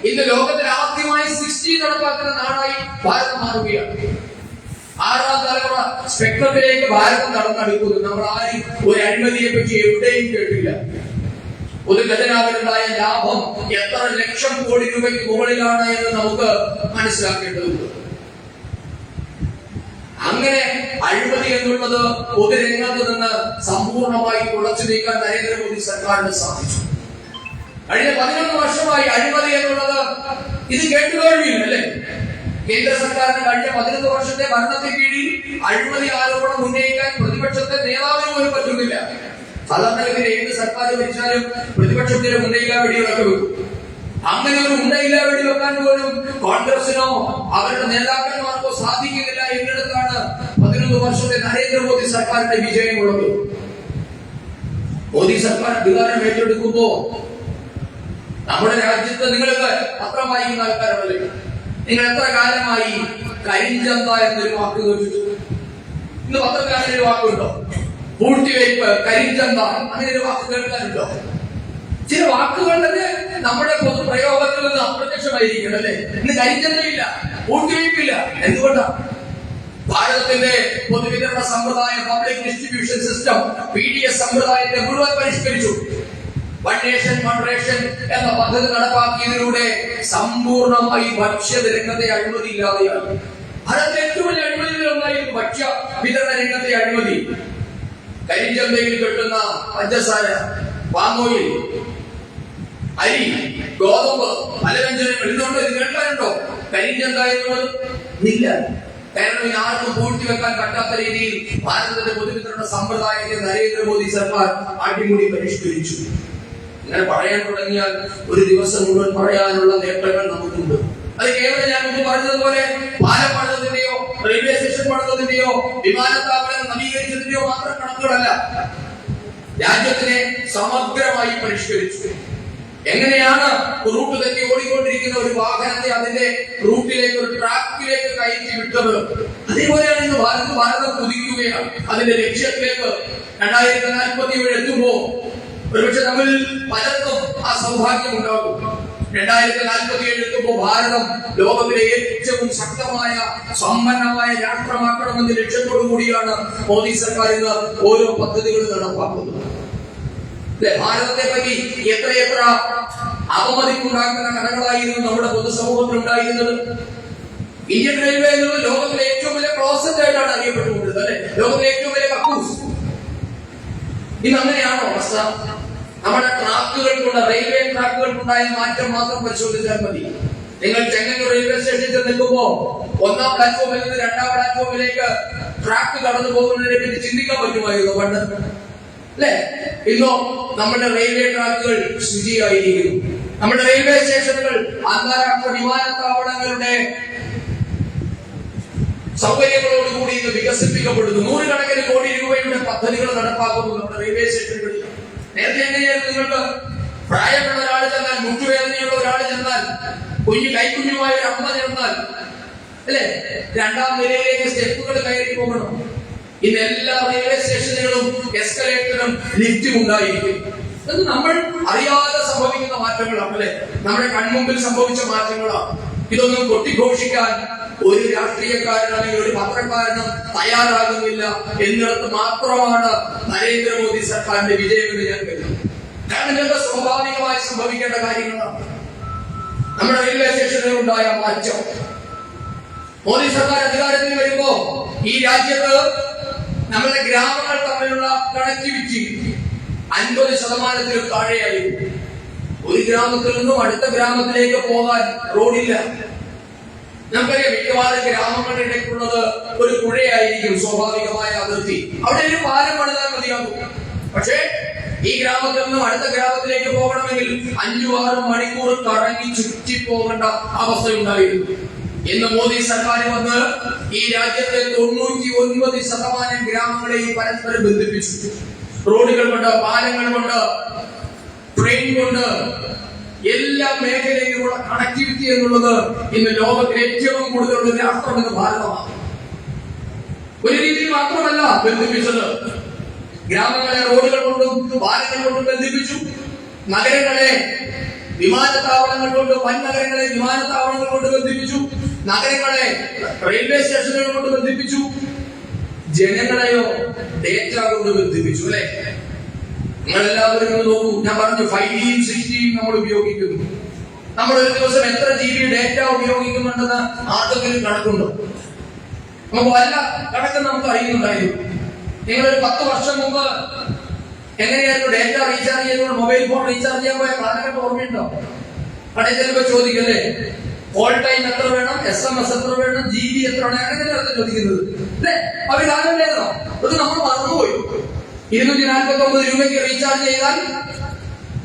Speaker 1: ഇന്ന് ലോകത്തിൽ ആദ്യമായി 6G നടപ്പാക്കുന്ന നാടായി ഭാരതം മാറുകയാണ്. 6ാം തലമുറ സ്പെക്ട്രത്തിലേക്ക് ഭാരതം നടന്നെടുക്കുന്നു. നമ്മൾ ആരും ഒരു അഴിമതിയെ പറ്റി എവിടെയും കേട്ടില്ല. ഒരു ഖജനാവിനുണ്ടായ ലാഭം എത്ര ലക്ഷം കോടി രൂപയ്ക്ക് മുകളിലാണ് എന്ന് നമുക്ക് മനസ്സിലാക്കേണ്ടതുണ്ട്. അങ്ങനെ അഴിമതി എന്നുള്ളത് പൊതുരംഗത്ത് നിന്ന് സമ്പൂർണമായി തുടച്ചു നീക്കാൻ നരേന്ദ്രമോദി സർക്കാരിന് സാധിച്ചു. കഴിഞ്ഞ 11 വർഷമായി അഴിമതി എന്നുള്ളത് ഇത് കേട്ടുകഴിഞ്ഞില്ല അല്ലെ? കേന്ദ്ര സർക്കാരിന് കഴിഞ്ഞ 11 വർഷത്തെ ഭരണത്തിന് കീഴിൽ അഴിമതി ആരോപണം ഉന്നയിക്കാൻ പ്രതിപക്ഷത്തെ നേതാവിന് പോലും പറ്റുന്നില്ല. സാധാരണഗതിയിൽ ഏത് സർക്കാർ ഭരിച്ചാലും പ്രതിപക്ഷത്തിന് ഉന്നയിക്കാൻ വെടിവെക്കാൻ വെക്കും. അങ്ങനെ ഒരു ഉണ്ടയില്ലാ വെടിവെക്കാൻ പോലും കോൺഗ്രസിനോ അവരുടെ നേതാക്കന്മാർക്കോ സാധിക്കുന്നില്ല. എന്നിടത്താണ് 11 വർഷത്തെ നരേന്ദ്രമോദി സർക്കാരിന്റെ വിജയമുള്ളത്. മോദി സർക്കാർ അധികാരം ഏറ്റെടുക്കുമ്പോ നമ്മുടെ രാജ്യത്ത്, നിങ്ങൾക്ക് പത്രം വായിക്കുന്ന ആൾക്കാരല്ലേ, നിങ്ങൾ എത്ര കാലമായി കരിഞ്ചന്ത എന്നൊരു വാക്ക് കേട്ടിട്ടു? ഇന്ന് പത്രത്തിൽ അങ്ങനെ ഒരു വാക്കുണ്ടോ? പൂഴ്ത്തിവയ്പ്, കരിഞ്ചന്ത, അങ്ങനെ ഒരു വാക്ക് കേൾക്കാനുണ്ടോ? ചില വാക്കുകൾ തന്നെ നമ്മുടെ പൊതുപ്രയോഗത്തിൽ നിന്ന് അപ്രത്യക്ഷമായിരിക്കണം അല്ലെ? ഇന്ന് കരിഞ്ചന്തയില്ല, പൂഴ്ത്തിവയ്പില്ല. എന്തുകൊണ്ടാണ്? ഭാരതത്തിന്റെ പൊതുവിതരണ സമ്പ്രദായം, പബ്ലിക് ഡിസ്ട്രിബ്യൂഷൻ സിസ്റ്റം, PDS സമ്പ്രദായത്തെ മുഴുവൻ പരിഷ്കരിച്ചു. വൺ നേഷൻ വൺ റേഷൻ എന്ന പദ്ധതി നടപ്പാക്കിയതിലൂടെ സമ്പൂർണമായി ഭക്ഷ്യ രംഗത്തെ അഴിമതി ഇല്ലാതെയാണ്. ഭാരതത്തിലെ ഏറ്റവും വലിയ അഴിമതികളൊന്നായിരുന്നു ഭക്ഷ്യ വിതരണ രംഗത്തെ അഴിമതി. കരിഞ്ചന്തയിൽ കിട്ടുന്ന പഞ്ചസാര, പാമോയിൽ, അരി, ഗോതമ്പ്, പലവ്യഞ്ജനങ്ങൾ, ഇതുകൊണ്ട് ഇത് കേൾക്കാനുണ്ടോ? കരിഞ്ചന്ത എന്നുള്ളത് ഇല്ല. കാരണം ഇത് ആർക്കും പൂഴ്ത്തിവെക്കാൻ പറ്റാത്ത രീതിയിൽ ഭാരതത്തിന്റെ പൊതുവിതരണ സമ്പ്രദായത്തെ നരേന്ദ്രമോദി സർക്കാർ അടിമുടി പരിഷ്കരിച്ചു. ഇങ്ങനെ പറയാൻ തുടങ്ങിയാൽ ഒരു ദിവസം മുഴുവൻ പറയാനുള്ള നേട്ടങ്ങൾ നമുക്കുണ്ട്. അത് കേവലം ഞാൻ മുമ്പ് പറഞ്ഞതുപോലെ പാലം പണിതതിന്റെയോ റെയിൽവേ സ്റ്റേഷൻ പണിതതിന്റെയോ വിമാനത്താവളം നവീകരിച്ചതിന്റെയോ മാത്രം കണക്കുകളല്ല. രാജ്യത്തിനെ സമഗ്രമായി പരിഷ്കരിച്ചു. എങ്ങനെയാണ് റൂട്ട് തെറ്റി ഓടിക്കൊണ്ടിരിക്കുന്ന ഒരു വാഹനത്തെ അതിന്റെ റൂട്ടിലേക്ക്, ഒരു ട്രാക്കിലേക്ക് കയറ്റി വിട്ടത്, അതേപോലെയാണ് ഇന്ന് ഭാരതം കുതിക്കുകയാണ് അതിന്റെ ലക്ഷ്യത്തിലേക്ക്. 2047 എത്തുമ്പോ ഒരുപക്ഷെ നമ്മൾ പലർക്കും ആ സൗഭാഗ്യം ഉണ്ടാകും. 2047 എത്തുമ്പോൾ ഭാരതം ലോകത്തിലെ ഏറ്റവും ശക്തമായ, സമ്പന്നമായ രാഷ്ട്രമാക്കണമെന്ന ലക്ഷ്യത്തോടു കൂടിയാണ് മോദി സർക്കാർ ഇന്ന് ഓരോ പദ്ധതികൾ നടപ്പാക്കുന്നത്. ഭാരതത്തെ പറ്റി എത്രയെത്ര അപമതിപ്പുണ്ടാക്കുന്ന കഥകളായിരുന്നു നമ്മുടെ പൊതുസമൂഹത്തിൽ ഉണ്ടായിരുന്നത്. ഇന്ത്യൻ റെയിൽവേ എന്നത് ലോകത്തിലെ ഏറ്റവും വലിയ ക്ലോസറ്റ് ആയിട്ടാണ് അറിയപ്പെട്ടുകൊണ്ടിരുന്നത് അല്ലെ? ലോകത്തിലെ ഏറ്റവും വലിയ കക്കൂസ്. ഇന്ന് അങ്ങനെയാണോ അവസ്ഥ? നമ്മുടെ ട്രാക്കുകൾക്കുള്ള റെയിൽവേ ട്രാക്കുകൾക്കുണ്ടായ മാറ്റം മാത്രം പരിശോധിച്ചാൽ മതി. നിങ്ങൾ ചെങ്ങന്നൂർ റെയിൽവേ സ്റ്റേഷനിൽ നിൽക്കുമ്പോ ഒന്നാം പ്ലാറ്റ്ഫോമിൽ നിന്ന് രണ്ടാം പ്ലാറ്റ്ഫോമിലേക്ക് ട്രാക്ക് കടന്നു പോകുന്നതിനെ പറ്റി ചിന്തിക്കാൻ പറ്റുമായിരുന്നു പണ്ട്, അല്ലെ? ഇന്നോ നമ്മുടെ റെയിൽവേ ട്രാക്കുകൾ ശുചിയായിരിക്കുന്നു. നമ്മുടെ റെയിൽവേ സ്റ്റേഷനുകൾ അന്താരാഷ്ട്ര വിമാനത്താവളങ്ങളുടെ സൗകര്യങ്ങളോടുകൂടി ഇന്ന് വികസിപ്പിക്കപ്പെടുന്നു. നൂറുകണക്കിന് കോടി രൂപയുടെ പദ്ധതികൾ നടപ്പാക്കുന്നു നമ്മുടെ റെയിൽവേ സ്റ്റേഷനുകളിൽ. നേരത്തെ എങ്ങനെയായിരുന്നു? നിങ്ങൾക്ക് പ്രായമുള്ള ഒരാൾ ചെന്നാൽ, മുട്ടുവേദനയുള്ള ഒരാൾ ചെന്നാൽ, കൈക്കുഞ്ഞുമായ ഒരു അമ്മ ചെന്നാൽ, അല്ലെ, രണ്ടാം നിലയിലേക്ക് സ്റ്റെപ്പുകൾ കയറി പോകണം. ഇന്ന് എല്ലാ റെയിൽവേ സ്റ്റേഷനുകളും എസ്കലേറ്ററും ലിഫ്റ്റും ഉണ്ടായിരിക്കും. അത് നമ്മൾ അറിയാതെ സംഭവിക്കുന്ന മാറ്റങ്ങളാണ്, അല്ലെ? നമ്മുടെ കൺമുമ്പിൽ സംഭവിച്ച മാറ്റങ്ങളാണ്. ഇതൊന്നും കൊട്ടിഘോഷിക്കാൻ ഒരു രാഷ്ട്രീയക്കാരൻ അല്ലെങ്കിൽ ഒരു പത്രക്കാരനും തയ്യാറാകുന്നില്ല എന്നിടത്ത് മാത്രമാണ് നരേന്ദ്രമോദി സർക്കാരിന്റെ വിജയമെന്ന് ഞാൻ കരുതുന്നു. കാരണം ഇതൊക്കെ സ്വാഭാവികമായി സംഭവിക്കേണ്ട കാര്യങ്ങളാണ്. നമ്മുടെ റെയിൽവേ സ്റ്റേഷനുകളിൽ ഉണ്ടായ മാറ്റം, മോദി സർക്കാർ അധികാരത്തിൽ വരുമ്പോ ഈ രാജ്യത്ത് നമ്മുടെ ഗ്രാമങ്ങൾ തമ്മിലുള്ള കണക്ടിവിറ്റി 50% താഴെയായിരുന്നു. ഒരു ഗ്രാമത്തിൽ നിന്നും അടുത്ത ഗ്രാമത്തിലേക്ക് പോകാൻ റോഡില്ല. നമുക്കറിയാം, മിക്കവാറും ഗ്രാമങ്ങളുടെ ഇടയ്ക്കുള്ളത് ഒരു പുഴയായിരിക്കും സ്വാഭാവികമായ അതിർത്തി. അവിടെ ഒരു പാലം പണിതാൽ മതിയാകും. പക്ഷേ ഈ ഗ്രാമത്തിൽ നിന്നും അടുത്ത ഗ്രാമത്തിലേക്ക് പോകണമെങ്കിൽ 5-6 മണിക്കൂർ കറങ്ങി ചുറ്റി പോകേണ്ട അവസ്ഥയുണ്ടായിരുന്നു. ഇന്ന് മോദി സർക്കാർ വന്ന് ഈ രാജ്യത്തെ 99% ഗ്രാമങ്ങളെയും പരസ്പരം ബന്ധിപ്പിച്ചു. റോഡുകൾ കൊണ്ട്, പാലങ്ങൾ കൊണ്ട്, ട്രെയിൻ കൊണ്ട്, എല്ലാ മേഖലയിലുമുള്ള കണക്ടിവിറ്റി എന്നുള്ളത് ഇന്ന് ലോകത്തിൽ ഏറ്റവും കൂടുതലുള്ള രാഷ്ട്രം ഇന്ന് ഭാരതമാണ്. ഒരു രീതിയിൽ മാത്രമല്ല ബന്ധിപ്പിച്ചത്, ഗ്രാമങ്ങളെ റോഡുകൾ കൊണ്ടും പാലങ്ങൾ കൊണ്ടും ബന്ധിപ്പിച്ചു. നഗരങ്ങളെ വിമാനത്താവളങ്ങൾ കൊണ്ട്, വൻനഗരങ്ങളെ വിമാനത്താവളങ്ങൾ കൊണ്ട് ബന്ധിപ്പിച്ചു. നഗരങ്ങളെ റെയിൽവേ സ്റ്റേഷനുകൾ കൊണ്ട് ബന്ധിപ്പിച്ചു. ജനങ്ങളെയോ ഡേറ്റ കൊണ്ട് ബന്ധിപ്പിച്ചു, അല്ലെ? നിങ്ങളെല്ലാവരും നോക്കൂ. ഞാൻ പറഞ്ഞു 5Gയും 6Gയും നമ്മൾ ഉപയോഗിക്കുന്നു. നമ്മൾ ഒരു ദിവസം എത്ര GB ഡേറ്റ ഉപയോഗിക്കുന്നുണ്ടെന്ന് ആർക്കെങ്കിലും കണക്കുണ്ടോ? നമുക്ക് വല്ല കണക്ക് നമുക്ക് അറിയുന്നുണ്ടായിരുന്നു. നിങ്ങളൊരു 10 വർഷം മുമ്പ് എങ്ങനെയായിരുന്നു ഡേറ്റ റീചാർജ് ചെയ്തുകൊണ്ട് മൊബൈൽ ഫോൺ റീചാർജ് ചെയ്യാൻ പോയ കാലഘട്ടം ഓർമ്മയുണ്ടോ? കടയിൽ ചിലപ്പോൾ ചോദിക്കല്ലേ, കോൾ ടൈം എത്ര വേണം, SMS എത്ര വേണം, GB എത്ര വേണം, അങ്ങനെയല്ല ചോദിക്കുന്നത്, അല്ലെ? അവർ കാലമല്ലേതോ? അത് നമ്മൾ മറന്നുപോയി. 249 രൂപയ്ക്ക് റീചാർജ് ചെയ്താൽ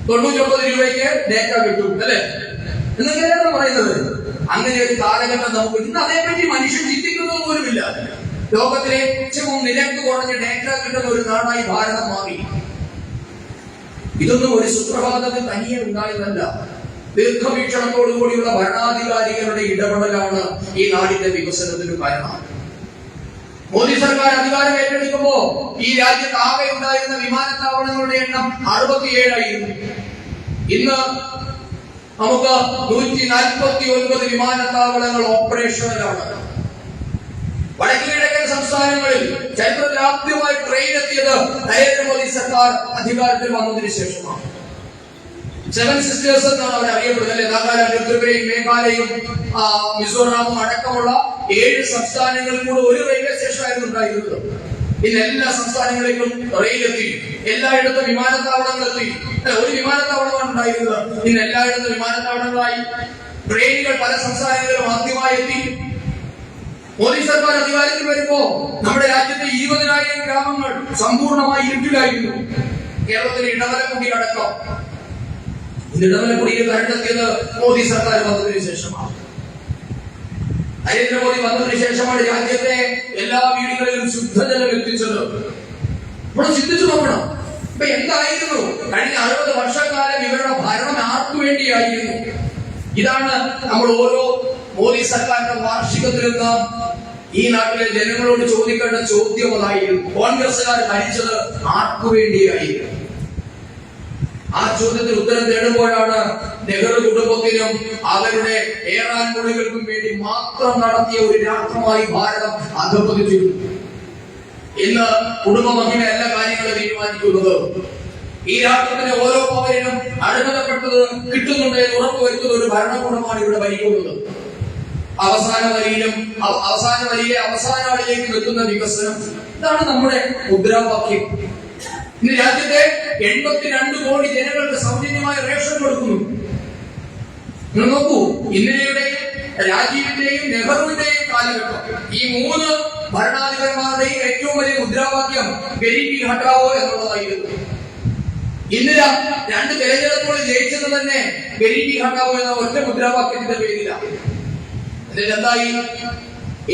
Speaker 1: 99 രൂപയ്ക്ക് ഡേറ്റ കിട്ടും, അല്ലെ? എന്നൊക്കെയാണ് പറയുന്നത്. അങ്ങനെ ഒരു കാലഘട്ടം നമുക്ക് ഇന്ന് അതേപറ്റി മനുഷ്യൻ ചിന്തിക്കുന്നത് പോലുമില്ല. ലോകത്തിലെ ഏറ്റവും നിരക്ക് കുറഞ്ഞ ഡേറ്റ കിട്ടുന്ന ഒരു നാടായി ഭാരതം മാറി. ഇതൊന്നും ഒരു സുപ്രഭാതത്തിൽ തനിയെ ഉണ്ടായതല്ല. ദീർഘവീക്ഷണത്തോടുകൂടിയുള്ള ഭരണാധികാരികളുടെ ഇടപെടലാണ് ഈ നാടിന്റെ വികസനത്തിന് കാരണം. മോദി സർക്കാർ അധികാരം ഏറ്റെടുക്കുമ്പോ ഈ രാജ്യത്ത് ആകെ ഉണ്ടായിരുന്ന വിമാനത്താവളങ്ങളുടെ എണ്ണം 67 ആയിരുന്നു. ഇന്ന് നമുക്ക് 149 വിമാനത്താവളങ്ങൾ ഓപ്പറേഷനിലാണ്. വടക്കു കിഴക്കൻ സംസ്ഥാനങ്ങളിൽ ചരിത്രത്തിൽ ആദ്യമായി ട്രെയിൻ എത്തിയത് നരേന്ദ്രമോദി സർക്കാർ അധികാരത്തിൽ വന്നതിന് ശേഷമാണ്. 7 സിസ്റ്റേഴ്സ് എന്നാണ് അവർ അറിയപ്പെടുന്നത്. നാഗാലാൻഡ്, ത്രിപുരയും മേഘാലയയും മിസോറാമും അടക്കമുള്ള 7 സംസ്ഥാനങ്ങളിൽ കൂടെ ഒരു റെയിൽവേ സ്റ്റേഷൻ ആയിരുന്നു ഉണ്ടായിരുന്നത്. ഇന്ന് എല്ലാ സംസ്ഥാനങ്ങളിലേക്കും റെയിൽ എത്തി, എല്ലായിടത്തും വിമാനത്താവളങ്ങൾ എത്തി. ഒരു വിമാനത്താവളമാണ് ഉണ്ടായിരുന്നത്, ഇന്ന് എല്ലായിടത്തും വിമാനത്താവളങ്ങളായി. ട്രെയിനുകൾ പല സംസ്ഥാനങ്ങളിലും ആദ്യമായി എത്തി. മോദി സർക്കാർ അധികാരത്തിൽ വരുമ്പോ നമ്മുടെ രാജ്യത്തെ 20,000 ഗ്രാമങ്ങൾ സമ്പൂർണ്ണമായി ഇരുട്ടിലായിരുന്നു. കേരളത്തിലെ ഇടവലക്കുടി അടക്കം. ഇടവലക്കുടിയിൽ കണ്ടെത്തിയത് മോദി സർക്കാർ വന്നതിന് ശേഷമാണ്. നരേന്ദ്രമോദി വന്നതിന് ശേഷമാണ് രാജ്യത്തെ എല്ലാ വീടുകളിലും ശുദ്ധജലം എത്തിച്ചത്. നമ്മൾ ചിന്തിച്ചു നോക്കണം. ഇപ്പൊ എന്തായിരുന്നു കഴിഞ്ഞ 60 വർഷക്കാലം ഇവരുടെ ഭരണം ആർക്കു വേണ്ടിയായിരുന്നു? ഇതാണ് നമ്മൾ ഓരോ മോദി സർക്കാരിന്റെ വാർഷികത്തിൽ നാം ഈ നാട്ടിലെ ജനങ്ങളോട് ചോദിക്കേണ്ട ചോദ്യം അതായിരുന്നു. കോൺഗ്രസുകാർ ഭരിച്ചത് ആർക്കു വേണ്ടിയായിരുന്നു? ആ ചോദ്യത്തിന് ഉത്തരം തേടുമ്പോഴാണ് നെഹ്റു കുടുംബത്തിനും അവരുടെ ഏറാൻകുളികൾക്കും വേണ്ടി മാത്രം നടത്തിയ ഒരു രാഷ്ട്രമായി ഭാരതം അധപ്പതിച്ചിരുന്നു. ഇന്ന് കുടുംബ മഹിമ എല്ലാ കാര്യങ്ങളും തീരുമാനിക്കുന്നത്. ഈ രാഷ്ട്രത്തിന്റെ ഓരോ പൗരനും അർഹതപ്പെട്ടത് കിട്ടുന്നുണ്ട് എന്ന് ഉറപ്പുവരുത്തുന്ന ഒരു ഭരണകൂടമാണ് ഇവിടെ ഭരിക്കുന്നത്. അവസാന വരിയിലെ അവസാന ആളിലേക്ക് എത്തുന്ന വികസനം, ഇതാണ് നമ്മുടെ മുദ്രാവാക്യം. ഇന്ന് രാജ്യത്തെ 82 കോടി ജനങ്ങൾക്ക് സൗജന്യമായ റേഷൻ കൊടുക്കുന്നു. നിങ്ങൾ നോക്കൂ, ഇന്ദിരയുടെയും രാജീവിന്റെയും നെഹ്റുവിന്റെയും കാലഘട്ടം, ഈ 3 ഭരണാധികാരിമാരുടെയും ഏറ്റവും വലിയ മുദ്രാവാക്യം ഗരീബി ഹട്ടാവോ എന്നുള്ളതായിരുന്നു. ഇന്ദിര 2 തെരഞ്ഞെടുപ്പുകൾ ജയിച്ചത് തന്നെ ഗരീബി ഹട്ടാവോ എന്ന ഒറ്റ മുദ്രാവാക്യത്തിന്റെ പേരിലാണ്. എന്നിട്ടെന്തായി?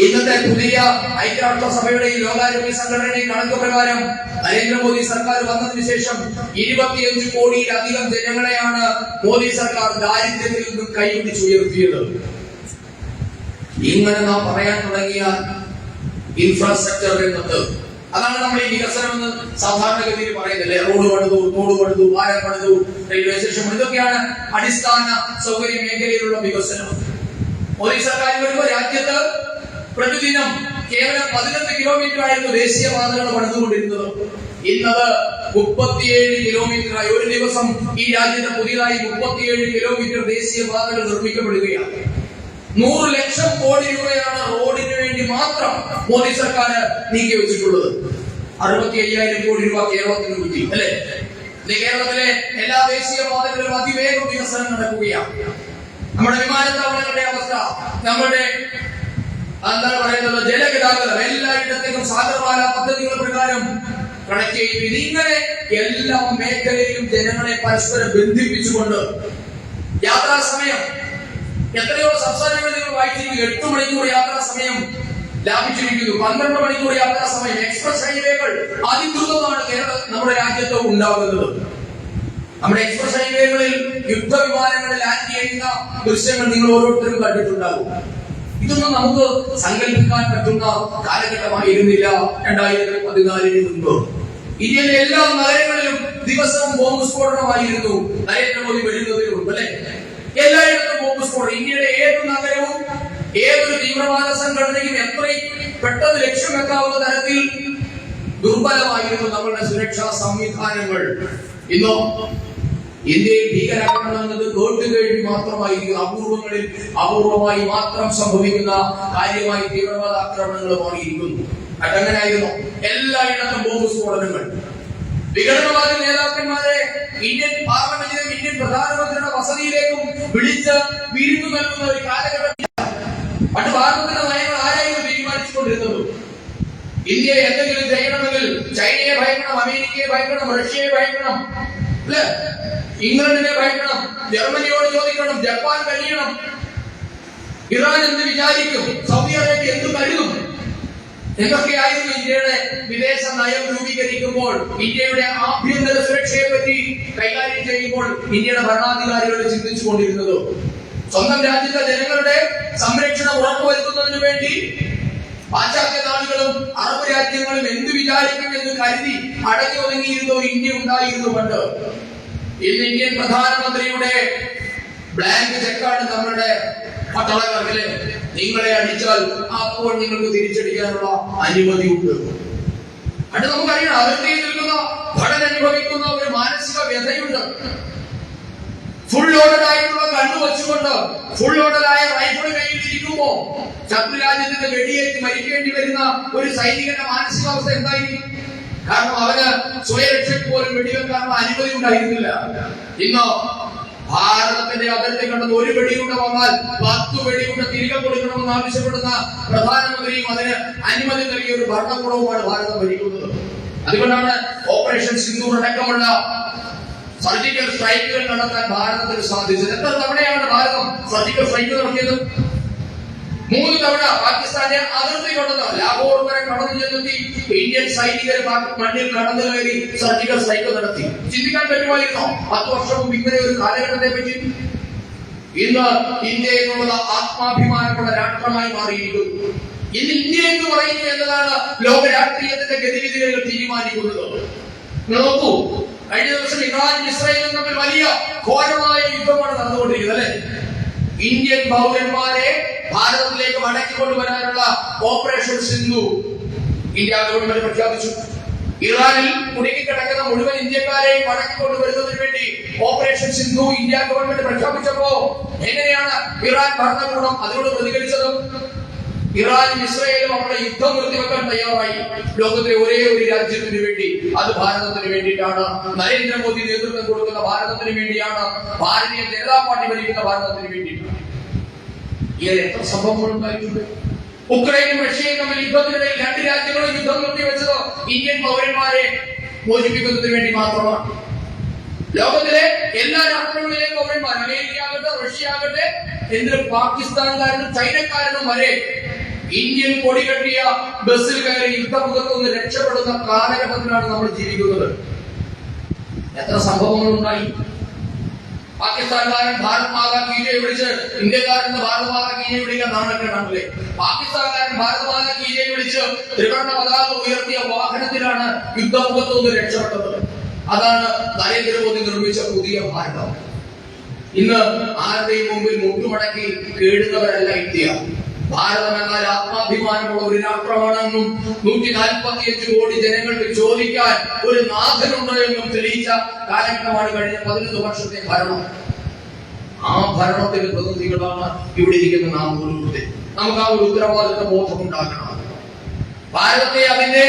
Speaker 1: ഇന്നത്തെ പുതിയ ഐക്യരാഷ്ട്രസഭയുടെയും ലോകാരോഗ്യ സംഘടനയുടെയും കണക്ക് പ്രകാരം നരേന്ദ്രമോദി സർക്കാർ വന്നതിന് ശേഷം 25 കോടിയിലധികം ജനങ്ങളെയാണ് മോദി സർക്കാർ ദാരിദ്ര്യത്തിൽ നിന്നും കൈപിടിച്ചുയർത്തിയത്. ഇങ്ങനെ നാം പറയാൻ തുടങ്ങിയാൽ ഇൻഫ്രാസ്ട്രക്ചർ എന്നത്, അതാണ് നമ്മൾ ഈ വികസനം എന്ന് സാധാരണഗതിയിൽ പറയുന്നില്ലേ. റോഡ് പണിതു, തോട് പണിതു, പാലം പണിതു, റെയിൽവേ സ്റ്റേഷൻ, ഇതൊക്കെയാണ് അടിസ്ഥാന സൗകര്യ മേഖലയിലുള്ള വികസനം. മോദി സർക്കാർ വരുമ്പോൾ രാജ്യത്ത് പ്രതിദിനം കേവലം 11 കിലോമീറ്റർ ആയിരുന്നു ദേശീയപാതകൾ പണിതുകൊണ്ടിരുന്നത്. ഇന്നത് 37 കിലോമീറ്ററായി. ഒരു ദിവസം ഈ രാജ്യത്ത് പുതിയതായി 37 കിലോമീറ്റർ ദേശീയപാതകൾ നിർമ്മിക്കപ്പെടുകയാണ്. 100 ലക്ഷം കോടി രൂപയാണ് റോഡിന് വേണ്ടി മാത്രം മോദി സർക്കാർ നീക്കി വെച്ചിട്ടുള്ളത്. 65,000 കോടി രൂപ കേരളത്തിന് കിട്ടി, അല്ലെ? കേരളത്തിലെ എല്ലാ ദേശീയപാതകളിലും അതിവേഗം വികസനം നടക്കുകയാണ്. നമ്മുടെ വിമാനത്താവളങ്ങളുടെ അവസ്ഥ, നമ്മുടെ എന്താണ് പറയുന്നത്, ജലഗതാഗതം എല്ലായിടത്തേക്കും സാഗർമാല പദ്ധതികൾ പ്രകാരം കണക്ട് ചെയ്യും. ഇങ്ങനെ എല്ലാ മേഖലയിലും ജനങ്ങളെ പരസ്പരം ബന്ധിപ്പിച്ചുകൊണ്ട് യാത്രാ സമയം എത്രയോ സംസ്ഥാനങ്ങളിൽ നിങ്ങൾ വായിച്ചിരിക്കുന്നു. 8 മണിക്കൂർ യാത്രാ സമയം ലാഭിച്ചിരിക്കുന്നു. 12 മണിക്കൂർ യാത്രാ സമയം. എക്സ്പ്രസ് ഹൈവേകൾ അതിദ്രുതമാണ് നമ്മുടെ രാജ്യത്ത് ഉണ്ടാകുന്നത്. നമ്മുടെ എക്സ്പ്രസ് ഹൈവേകളിൽ യുദ്ധവിമാനങ്ങൾ ലാൻഡ് ചെയ്യുന്ന ദൃശ്യങ്ങൾ നിങ്ങൾ ഓരോരുത്തരും കണ്ടിട്ടുണ്ടാകും. ഇതൊന്നും നമുക്ക് സങ്കല്പിക്കാൻ പറ്റുന്ന കാലഘട്ടമായിരുന്നില്ല 2014 മുൻപ്. ഇന്ത്യയിലെ എല്ലാ നഗരങ്ങളിലും ദിവസവും ബോംബ് സ്ഫോടനമായിരുന്നു നരേന്ദ്രമോദി വരുന്നതിന് മുമ്പ്, അല്ലെ? എല്ലായിടത്തും ബോംബ് സ്ഫോടനം. ഇന്ത്യയുടെ ഏത് നഗരവും ഏതൊരു തീവ്രവാദ സംഘടനയും എത്രയും പെട്ടെന്ന് ലക്ഷ്യം വെക്കാവുന്ന തരത്തിൽ ദുർബലമായിരുന്നു നമ്മളുടെ സുരക്ഷാ സംവിധാനങ്ങൾ. ഇന്നോ ഇന്ത്യയിൽ ഭീകരാക്രമണം എന്നത് കേട്ടുകേൾവി മാത്രമായിരിക്കും. അപൂർവമായി മാത്രം സംഭവിക്കുന്ന കാര്യമായി തീവ്രവാദ ആക്രമണങ്ങൾ മാറിയിരിക്കുന്നു. അതെങ്ങനെയായിരുന്നു? എല്ലായിടത്തും ബോംബ് സ്ഫോടനങ്ങൾ. വിഘടനവാദി നേതാക്കന്മാരെ ഇന്ത്യൻ പാർലമെന്റിലും ഇന്ത്യൻ പ്രധാനമന്ത്രിയുടെ വസതിയിലേക്കും വിളിച്ച് വിരുന്നു നൽകുന്ന ഒരു കാലഘട്ടം. പണ്ട് ഭാരതത്തിന്റെ നയങ്ങൾ ആരായിരുന്നു തീരുമാനിച്ചുകൊണ്ടിരുന്നത്? ഇന്ത്യയെ എന്തെങ്കിലും ചെയ്യണമെങ്കിൽ ചൈനയെ ഭയക്കണം, അമേരിക്കയെ ഭയക്കണം, റഷ്യയെ ഭയക്കണം, അല്ലെ? ഇംഗ്ലണ്ടിനെ ഭയക്കണം, ജർമ്മനിയോട് ചോദിക്കണം, ജപ്പാൻ കഴിയണം, ഇറാൻ എന്ത് വിചാരിക്കും, സൗദി അറേബ്യ എന്ത് കരുതും എന്നൊക്കെയായിരുന്നു ഇന്ത്യയുടെ വിദേശ നയം രൂപീകരിക്കുമ്പോൾ. ഇന്ത്യയുടെ ആഭ്യന്തര സുരക്ഷയെ പറ്റി കൈകാര്യം ചെയ്യുമ്പോൾ ഇന്ത്യയുടെ ഭരണാധികാരികൾ ചിന്തിച്ചു കൊണ്ടിരുന്നത് സ്വന്തം രാജ്യത്തെ ജനങ്ങളുടെ സംരക്ഷണം ഉറപ്പുവരുത്തുന്നതിന് വേണ്ടി പാശ്ചാത്യ നാടുകളും അറബ് രാജ്യങ്ങളും എന്ത് വിചാരിക്കും എന്ന് കരുതി അടങ്ങി ഒതുങ്ങിയിരുന്ന ഒരു ഇന്ത്യ ഉണ്ടായിരുന്നു പണ്ട്. ഇന്ന് ഇന്ത്യൻ പ്രധാനമന്ത്രിയുടെ ബ്ലാങ്ക് ചെക്കാണ് നമ്മളുടെ പട്ടാളക്കാർക്കിലെ. നിങ്ങളെ അടിച്ചാൽ അപ്പോൾ നിങ്ങൾക്ക് തിരിച്ചടിക്കാനുള്ള അനുമതിയുണ്ട്. അത് നമുക്കറിയണം. അതിർത്തിയിൽ നിൽക്കുന്ന ഭടൻ അനുഭവിക്കുന്ന ഒരു മാനസിക വ്യഥയുണ്ട്. ഫുൾ ലോഡഡ് ആയിട്ടുള്ള കണ്ണു വെച്ചുകൊണ്ട് ഫുൾ ലോഡഡായ റൈഫിൾ കയ്യിൽ ഇരിക്കുമ്പോ ശത്രു രാജ്യത്തിന്റെ വെടിയേറ്റ് മരിക്കേണ്ടി വരുന്ന ഒരു സൈനികന്റെ മാനസികാവസ്ഥ എന്തായിരിക്കും? കാരണം അവന് സ്വയരക്ഷയ്ക്ക് പോലും വെടിവെക്കാനുള്ള അനുമതി ഉണ്ടായിരുന്നില്ല. ഇന്നോ ഭാരതത്തിന്റെ അതിർത്തി കണ്ടത് ഒരു വെടിയുണ്ട വന്നാൽ 10 വെടിയുണ്ട തിരികെ കൊടുക്കണമെന്ന് ആവശ്യപ്പെടുന്ന പ്രധാനമന്ത്രിയും അതിന് അനുമതി നൽകിയ ഒരു ഭരണകൂടവുമാണ് ഭാരതം ഭരിക്കുന്നത്. അതുകൊണ്ടാണ് ഓപ്പറേഷൻ സിന്ദൂർ അടക്കമുള്ള സർജിക്കൽ സ്ട്രൈക്കുകൾ നടത്താൻ ഭാരതത്തിന് സാധിച്ചത്. എത്ര തവണയാണ് ഭാരതം സർജിക്കൽ സ്ട്രൈക്ക് നടത്തിയത്? 3 തവണ പാകിസ്ഥാന്റെ അതിർത്തി കടന്ന് ലാഹോർ വരെ കടന്നു ചെന്നെത്തി ഇന്ത്യൻ സൈനികർ മണ്ണിൽ കടന്നു കയറി സർജിക്കൽ സ്ട്രൈക്ക് നടത്തി. ചിന്തിക്കാൻ പറ്റുമായിരുന്നോ 10 വർഷം മുമ്പ് ഇങ്ങനെ ഒരു കാലഘട്ടത്തെ പറ്റി? ഇന്ന് ഇന്ത്യ എന്നുള്ളത് ആത്മാഭിമാനമുള്ള രാഷ്ട്രമായി മാറിയിരിക്കുന്നു. ഇന്ന് ഇന്ത്യ എന്ന് പറയുന്നു എന്നതാണ് ലോക രാഷ്ട്രീയത്തിന്റെ ഗതിവിധികൾ തീരുമാനിക്കുന്നത്. നോക്കൂ, കഴിഞ്ഞ ദിവസം ഇറാനും ഇസ്രായേലും തമ്മിൽ വലിയ ഘോരമായ യുദ്ധമാണ് നടന്നുകൊണ്ടിരിക്കുന്നത്, അല്ലെ? ഇന്ത്യൻ പൗരന്മാരെ ഭാരതത്തിലേക്ക് മടക്കിക്കൊണ്ടുവരാനുള്ള ഓപ്പറേഷൻ സിന്ധു ഇന്ത്യ ഗവൺമെന്റ് പ്രഖ്യാപിച്ചു. ഇറാനിൽ കുടുങ്ങിക്കിടക്കുന്ന മുഴുവൻ ഇന്ത്യക്കാരെയും മടക്കിക്കൊണ്ടുവരുന്നതിന് വേണ്ടി ഓപ്പറേഷൻ സിന്ധു ഇന്ത്യ ഗവൺമെന്റ് പ്രഖ്യാപിച്ചപ്പോ എങ്ങനെയാണ് ഇറാൻ ഭരണകൂടം അതിനോട് പ്രതികരിച്ചത്? ഇറാനും ഇസ്രായേലും അവരുടെ യുദ്ധം നിർത്തിവെക്കാൻ തയ്യാറായി. ലോകത്തിലെ ഒരേ ഒരു രാജ്യത്തിന് വേണ്ടി, അത് ഭാരതത്തിന് വേണ്ടിയിട്ടാണ്. നരേന്ദ്രമോദി നേതൃത്വം കൊടുക്കുന്ന ഭാരതത്തിന് വേണ്ടിയാണ്. ഭാരതീയ ജനതാ പാർട്ടി ഭരിക്കുന്ന ഭാരതത്തിന് വേണ്ടിയിട്ടാണ്. ഇങ്ങനെ എത്ര സംഭവങ്ങൾ ഉണ്ടായിട്ടുണ്ട്. ഉക്രൈനും റഷ്യയും തമ്മിൽ യുദ്ധത്തിനിടയിൽ രണ്ട് രാജ്യങ്ങളും യുദ്ധം നിർത്തിവെച്ചത് ഇന്ത്യൻ പൗരന്മാരെ മോചിപ്പിക്കുന്നതിന് വേണ്ടി മാത്രമാണ്. ലോകത്തിലെ എല്ലാ രാഷ്ട്രങ്ങളിലെയും പൗരന്മാർ, അമേരിക്ക ആകട്ടെ, റഷ്യ ആകട്ടെ, എന്തിന് പാകിസ്ഥാൻകാരനും ചൈനക്കാരനും വരെ ഇന്ത്യൻ കൊടി കെട്ടിയ ബസ്സിൽ കയറി യുദ്ധമുഖത്ത് നിന്ന് രക്ഷപ്പെടുന്ന കാലഘട്ടത്തിലാണ് നമ്മൾ ജീവിക്കുന്നത്. എത്ര സംഭവങ്ങൾ ഉണ്ടായി. പാകിസ്ഥാൻകാരൻ ഭാരത് മാതാ കീ ജയ് വിളിച്ച് ഇന്ത്യക്കാരൻ ഭാരത് മാതാ കീ ജയ് വിളിക്കാൻ നാണക്കേടാണല്ലേ. പാകിസ്ഥാൻകാരൻ ഭാരത് മാതാ കീ ജയ് വിളിച്ച് ത്രിവർണ്ണ പതാക ഉയർത്തിയ വാഹനത്തിലാണ് യുദ്ധമുഖത്ത് നിന്ന് രക്ഷപ്പെട്ടത്. അതാണ് നരേന്ദ്രമോദി നിർമ്മിച്ച പുതിയ ഭാരതം. ഇന്ന് ആരുടെയും മുമ്പിൽ മുട്ടുമടക്കി കേടുന്നവരല്ല ഇന്ത്യ. ഭാരതം എന്നാൽ ആത്മാഭിമാനമുള്ള ഒരു രാഷ്ട്രമാണെന്നും 145 കോടി ജനങ്ങൾക്ക് ചോദിക്കാൻ ഒരു നാഥനുണ്ടോ എന്നും തെളിയിച്ച കാലഘട്ടമാണ് കഴിഞ്ഞ 11 വർഷത്തെ ഭരണം. ആ ഭരണത്തിന്റെ പ്രതിനിധികളാണ് ഇവിടെ ഇരിക്കുന്ന നാം ഓരോരുത്തരും. നമുക്ക് ആ ഒരു ഉത്തരവാദിത്വ ബോധമുണ്ടാകണം. ഭാരതത്തെ അതിന്റെ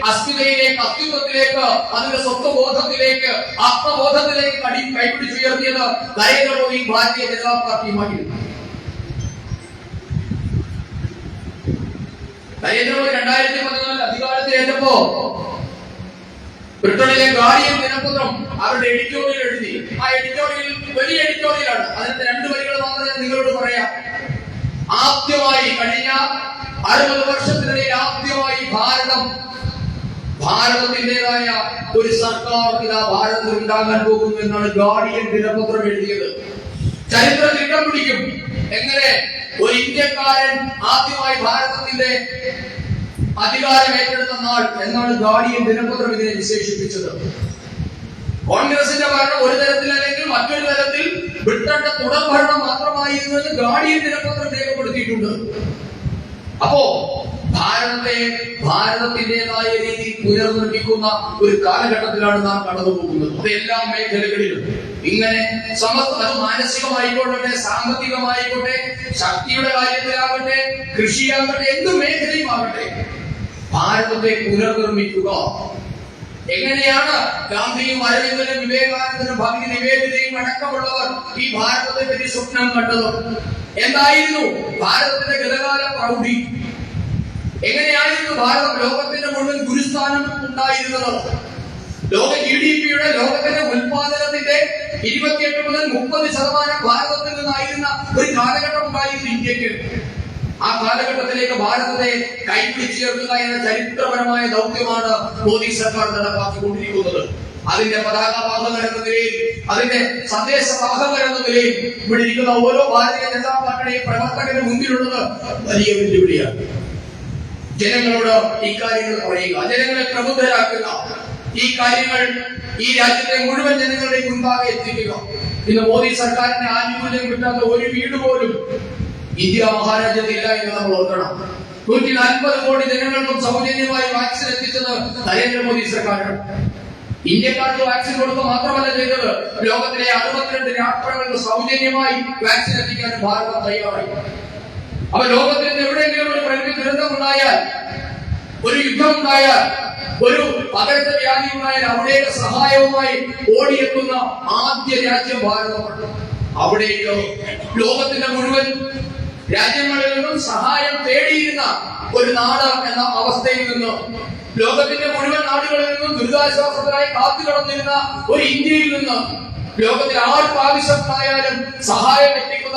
Speaker 1: അസ്മിതയിലേക്ക്, അസ്തിത്വത്തിലേക്ക്, അതിന്റെ സ്വത്വബോധത്തിലേക്ക്, ആത്മബോധത്തിലേക്ക് കൈപിടിച്ചുയർത്തിയത് നരേന്ദ്രമോദി ഭാരതീയ ജനതാ പാർട്ടിയുമായിരുന്നു. നരേന്ദ്രമോദി 2014 അധികാരത്തിലേറ്റപ്പോ ബ്രിട്ടനിലെ ഗാർഡിയൻ ദിനപത്രം അവരുടെ എഡിറ്റോറിയൽ എഴുതി. ആ എഡിറ്റോറിയൽ വലിയ എഡിറ്റോറിയലാണ്. അതിനകത്ത് 2 വരികൾ മാത്രമേ നിങ്ങളോട് പറയാം. ആദ്യമായി കഴിഞ്ഞ 60 വർഷത്തിനിടയിൽ ആദ്യമായി ഭാരതത്തിന്റേതായ ഒരു സർക്കാർ ഇതാ ഭാരതത്തിൽ ഉണ്ടാകാൻ പോകുന്നു എന്നാണ് ഗാർഡിയൻ ദിനപത്രം എഴുതിയത്. ചരിത്രം ഇടം പിടിക്കും. എങ്ങനെ ഒരു ഇന്ത്യക്കാരൻ ആദ്യമായി ഭാരതത്തിന്റെ അധികാരം ഏറ്റെടുത്ത നാൾ എന്നാണ് ഗാർഡിയൻ ദിനപത്രം ഇതിനെ വിശേഷിപ്പിച്ചത്. കോൺഗ്രസിന്റെ ഭരണം ഒരു തരത്തിൽ അല്ലെങ്കിൽ മറ്റൊരു തരത്തിൽ ബ്രിട്ടന്റെ തുടർഭരണം മാത്രമായിരുന്നത് ഗാർഡിയൻ ദിനപത്രം രേഖപ്പെടുത്തിയിട്ടുണ്ട്. അപ്പോ ഭാരതത്തിന്റേതായ രീതിയിൽ പുനർനിർമ്മിക്കുന്ന ഒരു കാലഘട്ടത്തിലാണ് നാം കടന്നു പോകുന്നത്. അത് എല്ലാ മേഖലകളിലും ഇങ്ങനെ അത് മാനസികമായിക്കോട്ടെ, സാമ്പത്തികമായിക്കോട്ടെ, ശക്തിയുടെ കാര്യത്തിലാകട്ടെ, കൃഷിയാകട്ടെ, എന്ത് മേഖലയും ആകട്ടെ, ഭാരതത്തെ പുനർനിർമ്മിക്കുക. എങ്ങനെയാണ് ഗാന്ധിയും അരവിന്ദനും വിവേകാനന്ദനും ഭഗവതി നിവേദിതയും അടക്കമുള്ളവർ ഈ ഭാരതത്തെ പറ്റി സ്വപ്നം കണ്ടത്? എന്തായിരുന്നു ഭാരതത്തിന്റെ ഗതകാല പ്രൗഢി? എങ്ങനെയായിരുന്നു ഭാരതം ലോകത്തിന്റെ മുഴുവൻ ഗുരുസ്ഥാനം ഉണ്ടായിരുന്നത്? ലോക GDP-യുടെ, ലോകത്തിന്റെ ഉൽപാദനത്തിന്റെ 28 മുതൽ 30% ഭാരതത്തിൽ നിന്നായിരുന്ന ഒരു കാലഘട്ടം ഉണ്ടായിരുന്നു ഇന്ത്യക്ക്. ആ കാലഘട്ടത്തിലേക്ക് ഭാരതത്തെ കൈപിടിച്ചുയർത്തുക എന്ന ചരിത്രപരമായ ദൗത്യമാണ് മോദി സർക്കാർ നടപ്പാക്കിക്കൊണ്ടിരിക്കുന്നത്. അതിന്റെ പതാകവാഹകർ എന്ന നിലയിൽ, അതിന്റെ സന്ദേശവാഹകർ എന്ന നിലയിൽ ഇവിടെ ഇരിക്കുന്ന ഓരോ ഭാരതീയ ജനതാ പാർട്ടിയുടെയും പ്രവർത്തകരുടെ മുന്നിലുള്ളത് വലിയ വെല്ലുവിളിയാണ്. ജനങ്ങളോട് ഇക്കാര്യങ്ങൾ പറയുക, ജനങ്ങളെ പ്രബുദ്ധരാക്കുക, ഈ കാര്യങ്ങൾ ഈ രാജ്യത്തെ മുഴുവൻ ജനങ്ങളുടെ മുൻപാകെ എത്തിക്കുക. ഇന്ന് മോദി സർക്കാരിന്റെ ആനുകൂല്യം കിട്ടാത്ത ഒരു വീട് പോലും ഇന്ത്യ മഹാരാജ്യത്തില്ല എന്ന് നമ്മൾ ഓർക്കണം. 140 കോടി ജനങ്ങൾക്കും സൗജന്യമായി വാക്സിൻ എത്തിച്ചത് നരേന്ദ്രമോദി സർക്കാരാണ്. ഇന്ത്യക്കാർക്ക് വാക്സിൻ കൊടുക്കുക മാത്രമല്ല ചെയ്തത്, ലോകത്തിലെ 62 രാഷ്ട്രങ്ങൾക്ക് സൗജന്യമായി വാക്സിൻ എത്തിക്കാൻ ഭാരതം തയ്യാറായി. അപ്പൊ ലോകത്തിൽ എവിടെയെങ്കിലും ഒരു പ്രകൃതി ദുരന്തമുണ്ടായാൽ, ഒരു യുദ്ധമുണ്ടായാൽ, ഒരു പകർച്ചവ്യാധി ഉണ്ടായാൽ അവിടേക്ക് സഹായവുമായി ഓടിയെത്തുന്ന ആദ്യ രാജ്യം ഭാരതമാണ്. അവിടേക്ക് ലോകത്തിന്റെ മുഴുവൻ രാജ്യങ്ങളിൽ നിന്നും സഹായം തേടിയിരുന്ന ഒരു നാട് എന്ന അവസ്ഥയിൽ നിന്ന്, ലോകത്തിന്റെ മുഴുവൻ നാടുകളിൽ നിന്നും ദുരിതാശ്വാസത്തിനായി കാത്തുകിടന്നിരുന്ന ഒരു ഇന്ത്യയിൽ നിന്ന് ലോകത്തിൽ ആർക്കാവശ്യമായാലും സഹായം എത്തിക്കുന്ന